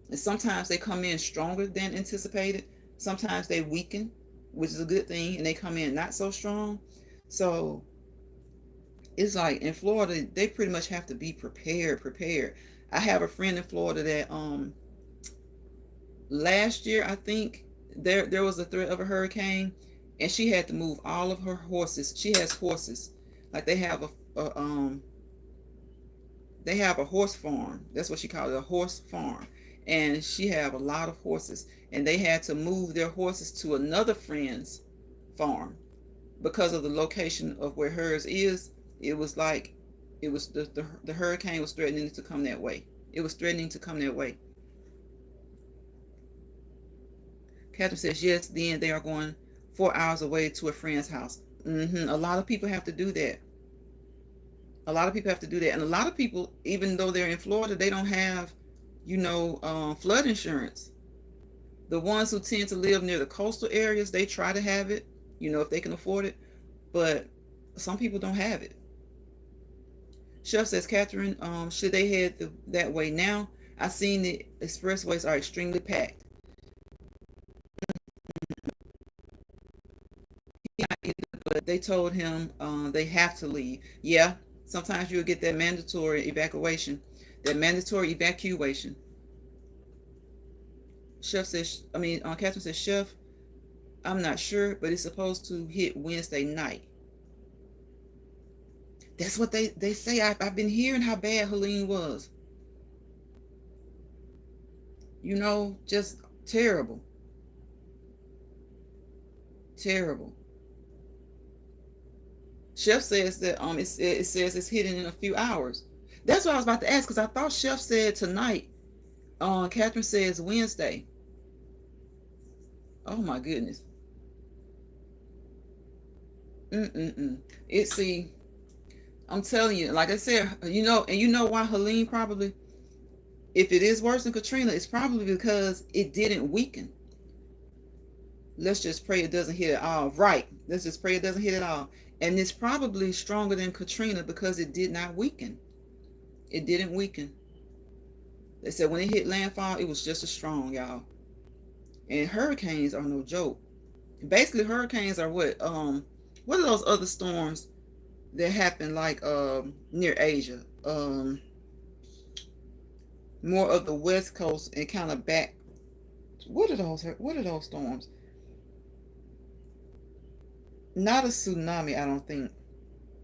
and sometimes they come in stronger than anticipated. Sometimes they weaken, which is a good thing, and they come in not so strong. So it's like in Florida, they pretty much have to be prepared. I have a friend in Florida that last year I think there was a threat of a hurricane, and she had to move all of her horses. She has horses, like they have a horse farm. That's what she called it, a horse farm. And she have a lot of horses, and they had to move their horses to another friend's farm because of the location of where hers is. It was like it was the hurricane was threatening to come that way. It was threatening to come that way. Catherine says yes. Then they are going 4 hours away to a friend's house. A lot of people have to do that. A lot of people have to do that, and a lot of people, even though they're in Florida, they don't have, flood insurance. The ones who tend to live near the coastal areas, they try to have it, if they can afford it, but some people don't have it. Chef says, Catherine, should they head that way now? I've seen the expressways are extremely packed. But they told him they have to leave. Yeah, sometimes you'll get that mandatory evacuation. Catherine says, Chef, I'm not sure, but it's supposed to hit Wednesday night. That's what they say. I've been hearing how bad Helene was. Just terrible. Terrible. Chef says that it says it's hitting in a few hours. That's what I was about to ask, because I thought Chef said tonight. Catherine says Wednesday. Oh my goodness. See, I'm telling you, like I said, and you know why Helene probably, if it is worse than Katrina, it's probably because it didn't weaken. Let's just pray it doesn't hit it all. Right. Let's just pray it doesn't hit it all. And it's probably stronger than Katrina because it did not weaken. It didn't weaken. They said when it hit landfall, it was just as strong, y'all. And hurricanes are no joke. Basically, hurricanes are what are those other storms that happen like near Asia? More of the West Coast and kind of back. What are those storms? Not a tsunami, I don't think.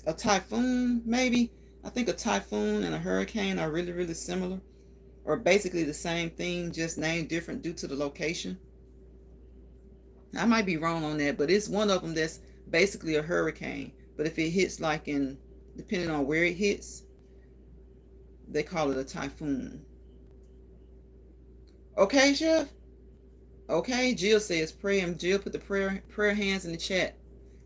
A typhoon, maybe. I think a typhoon and a hurricane are really, really similar, or basically the same thing, just named different due to the location. I might be wrong on that, but it's one of them that's basically a hurricane. But if it hits like in, depending on where it hits, they call it a typhoon. Okay, Chef? Okay, Jill says pray, and Jill put the prayer hands in the chat.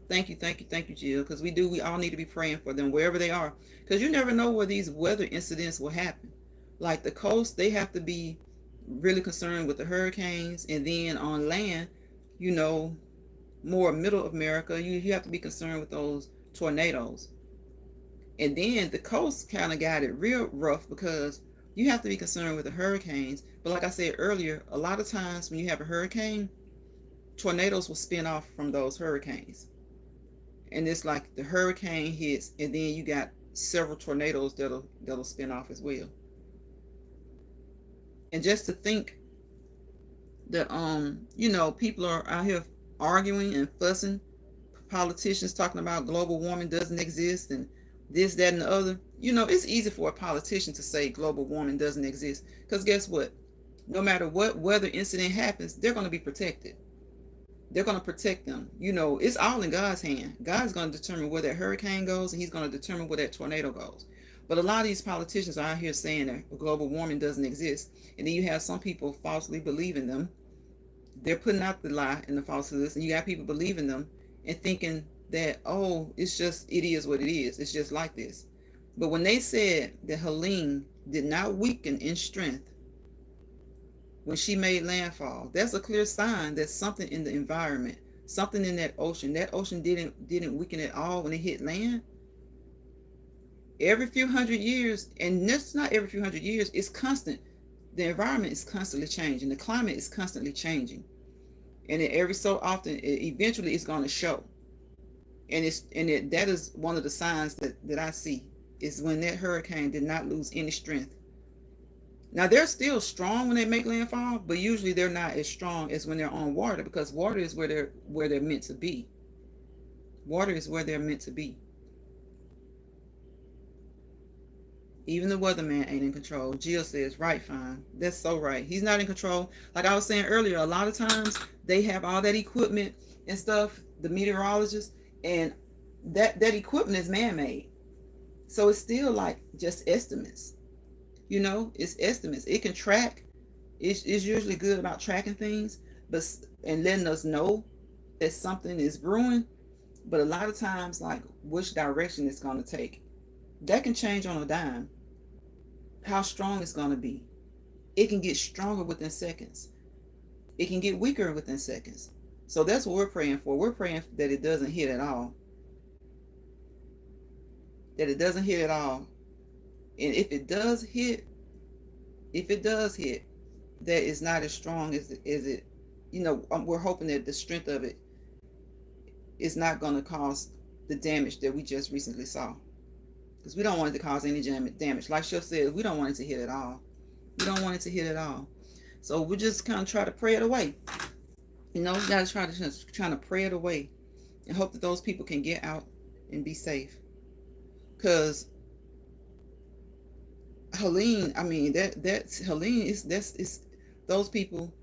Thank you, Jill, because we all need to be praying for them wherever they are, because you never know where these weather incidents will happen. Like the coast, they have to be really concerned with the hurricanes, and then on land, you know, more middle America, you have to be concerned with those tornadoes. And then the coast kind of got it real rough because you have to be concerned with the hurricanes. But like I said earlier, a lot of times when you have a hurricane, tornadoes will spin off from those hurricanes. And it's like the hurricane hits, and then you got several tornadoes that'll spin off as well. And just to think that you know, people are out here arguing and fussing, politicians talking about global warming doesn't exist and this, that, and the other. You know, it's easy for a politician to say global warming doesn't exist, because guess what? No matter what weather incident happens, they're going to be protected. They're going to protect them. You know, it's all in God's hand. God's going to determine where that hurricane goes, and he's going to determine where that tornado goes. But a lot of these politicians are out here saying that global warming doesn't exist. And then you have some people falsely believing them. They're putting out the lie and the falsehoods, and you got people believing them and thinking that, oh, it is what it is. It's just like this. But when they said that Helene did not weaken in strength when she made landfall, that's a clear sign that something in the environment, something in that ocean didn't weaken at all when it hit land. Every few hundred years, and that's not every few hundred years, it's constant. The environment is constantly changing. The climate is constantly changing. And every so often, eventually it's going to show. And that is one of the signs that I see, is when that hurricane did not lose any strength. Now, they're still strong when they make landfall, but usually they're not as strong as when they're on water, because water is where they're meant to be. Water is where they're meant to be. Even the weatherman ain't in control. Jill says, right, fine. That's so right. He's not in control. Like I was saying earlier, a lot of times they have all that equipment and stuff, the meteorologists, and that equipment is man-made. So it's still like just estimates. You know, it's estimates. It can track. It's usually good about tracking things, and letting us know that something is brewing. But a lot of times, like which direction it's going to take, that can change on a dime. How strong it's going to be. It can get stronger within seconds. It can get weaker within seconds. So that's what we're praying for. We're praying that it doesn't hit at all. That it doesn't hit at all. And if it does hit, that is not as strong as it, you know, we're hoping that the strength of it is not going to cause the damage that we just recently saw. Because we don't want it to cause any damage. Like Chef said, we don't want it to hit at all. We don't want it to hit at all. So we just kind of try to pray it away. You know, we got to try to pray it away and hope that those people can get out and be safe. Because Helene, I mean, that's Helene is those people,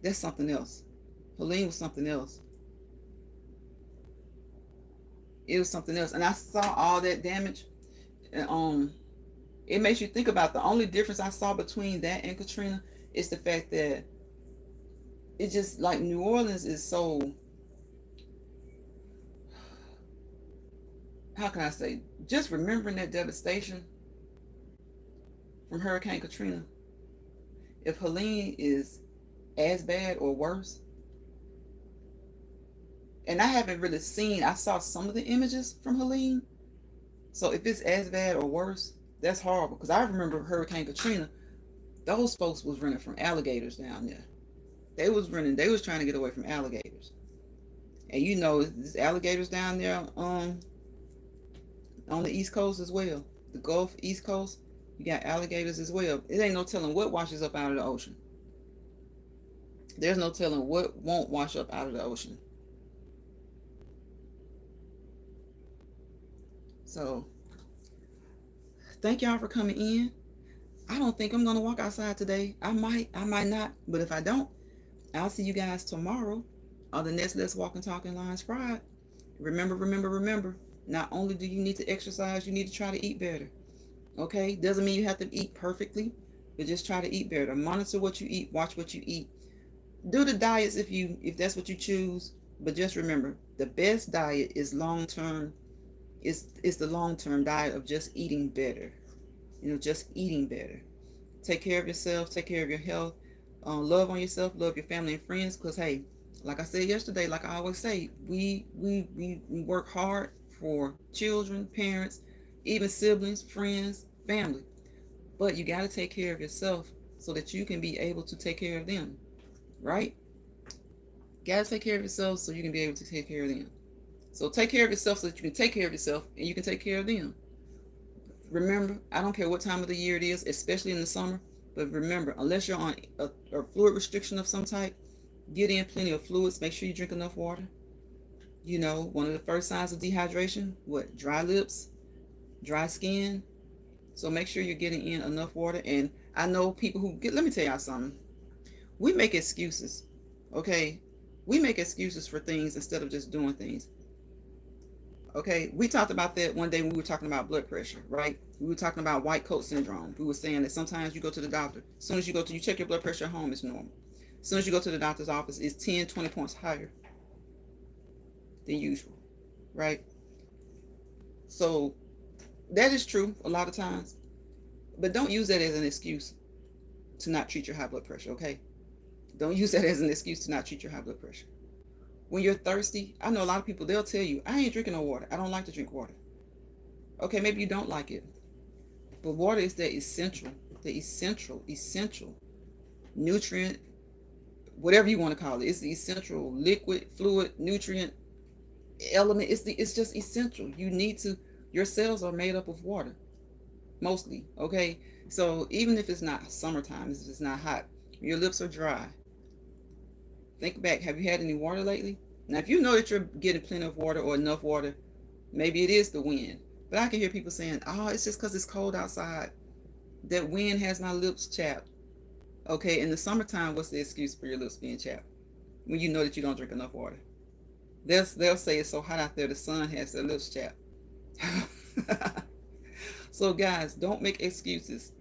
that's something else. Helene was something else. It was something else. And I saw all that damage. And it makes you think about the only difference I saw between that and Katrina is the fact that it's just like New Orleans is so, how can I say, just remembering that devastation from Hurricane Katrina. If Helene is as bad or worse, and I haven't really seen, I saw some of the images from Helene. So if it's as bad or worse, that's horrible. Because I remember Hurricane Katrina, those folks was running from alligators down there. They was trying to get away from alligators. And you know, there's alligators down there on the East Coast as well. The Gulf, East Coast, you got alligators as well. It ain't no telling what washes up out of the ocean. There's no telling what won't wash up out of the ocean. So Thank y'all for coming in. I don't think I'm gonna walk outside today. I might not, but if I don't, I'll see you guys tomorrow on the next Let's Walk and Talk in Lines Friday. Remember. Not only do you need to exercise, you need to try to eat better. Okay? Doesn't mean you have to eat perfectly, but just try to eat better. Monitor what you eat, watch what you eat. Do the diets if that's what you choose, but just remember, the best diet is long term. Is the long term diet of just eating better. Just eating better. Take care of yourself, take care of your health. Love on yourself, love your family and friends, because hey, like I said yesterday, like I always say, we work hard for children, parents, even siblings, friends, family. But you got to take care of yourself so that you can be able to take care of them, right? Got to take care of yourself so you can be able to take care of them. So take care of yourself so that you can take care of yourself and you can take care of them. Remember, I don't care what time of the year it is, especially in the summer, but remember, unless you're on a fluid restriction of some type, get in plenty of fluids. Make sure you drink enough water. One of the first signs of dehydration, what? Dry lips, dry skin. So make sure you're getting in enough water. And I know people let me tell y'all something. We make excuses, okay? We make excuses for things instead of just doing things. Okay, we talked about that one day when we were talking about blood pressure, right? We were talking about white coat syndrome. We were saying that sometimes you go to the doctor. As soon as you check your blood pressure at home, it's normal. As soon as you go to the doctor's office, it's 10, 20 points higher than usual, right? So that is true a lot of times, but don't use that as an excuse to not treat your high blood pressure, okay? Don't use that as an excuse to not treat your high blood pressure. When you're thirsty, I know a lot of people, they'll tell you, I ain't drinking no water. I don't like to drink water. Okay, maybe you don't like it. But water is the essential nutrient, whatever you want to call it. It's the essential liquid, fluid, nutrient element. It's just essential. Your cells are made up of water, mostly, okay? So even if it's not summertime, if it's not hot, your lips are dry. Think back, have you had any water lately? Now, if you know that you're getting plenty of water or enough water, maybe it is the wind. But I can hear people saying, oh, it's just because it's cold outside. That wind has my lips chapped. Okay, in the summertime, what's the excuse for your lips being chapped? When you know that you don't drink enough water. They'll say it's so hot out there, the sun has their lips chapped. So guys, don't make excuses.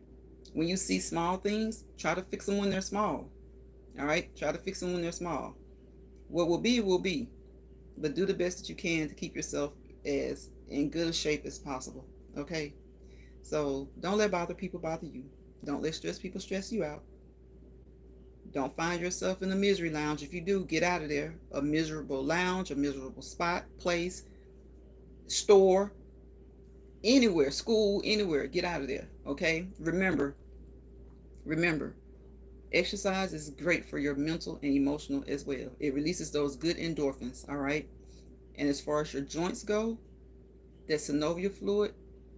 When you see small things, try to fix them when they're small. All right, try to fix them when they're small. What will be, but do the best that you can to keep yourself as in good a shape as possible. Okay, so don't let people bother you. Don't let stress people stress you out. Don't find yourself in a misery lounge. If you do, get out of there. A miserable lounge, a miserable spot, place, store, anywhere, school, anywhere, get out of there. Okay, remember, exercise is great for your mental and emotional as well. It releases those good endorphins, all right? And as far as your joints go, that synovial fluid,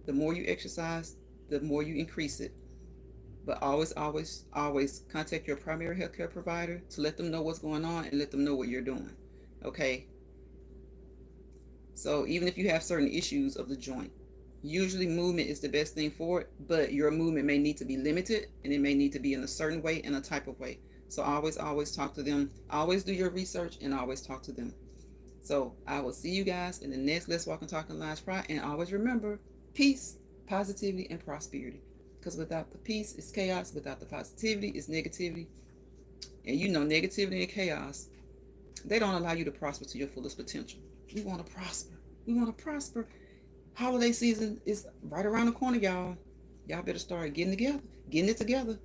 the more you exercise, the more you increase it. But always contact your primary healthcare provider to let them know what's going on and let them know what you're doing, okay? So even if you have certain issues of the joint, usually movement is the best thing for it, but your movement may need to be limited and it may need to be in a certain way and a type of way. So always talk to them. Always do your research and always talk to them. So I will see you guys in the next Let's Walk and Talk in Lines Friday. And always remember, peace, positivity, and prosperity. Because without the peace, it's chaos. Without the positivity, it's negativity. And negativity and chaos, they don't allow you to prosper to your fullest potential. We want to prosper. Holiday season is right around the corner, y'all. Y'all better start getting it together.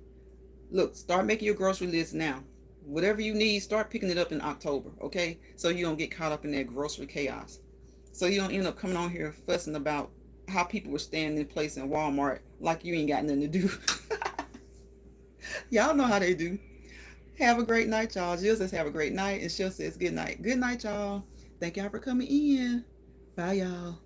Look, start making your grocery list now. Whatever you need, start picking it up in October, okay? So you don't get caught up in that grocery chaos. So you don't end up coming on here fussing about how people were staying in place in Walmart like you ain't got nothing to do. Y'all know how they do. Have a great night, y'all. Jill says have a great night, and Jill says good night. Good night, y'all. Thank y'all for coming in. Bye, y'all.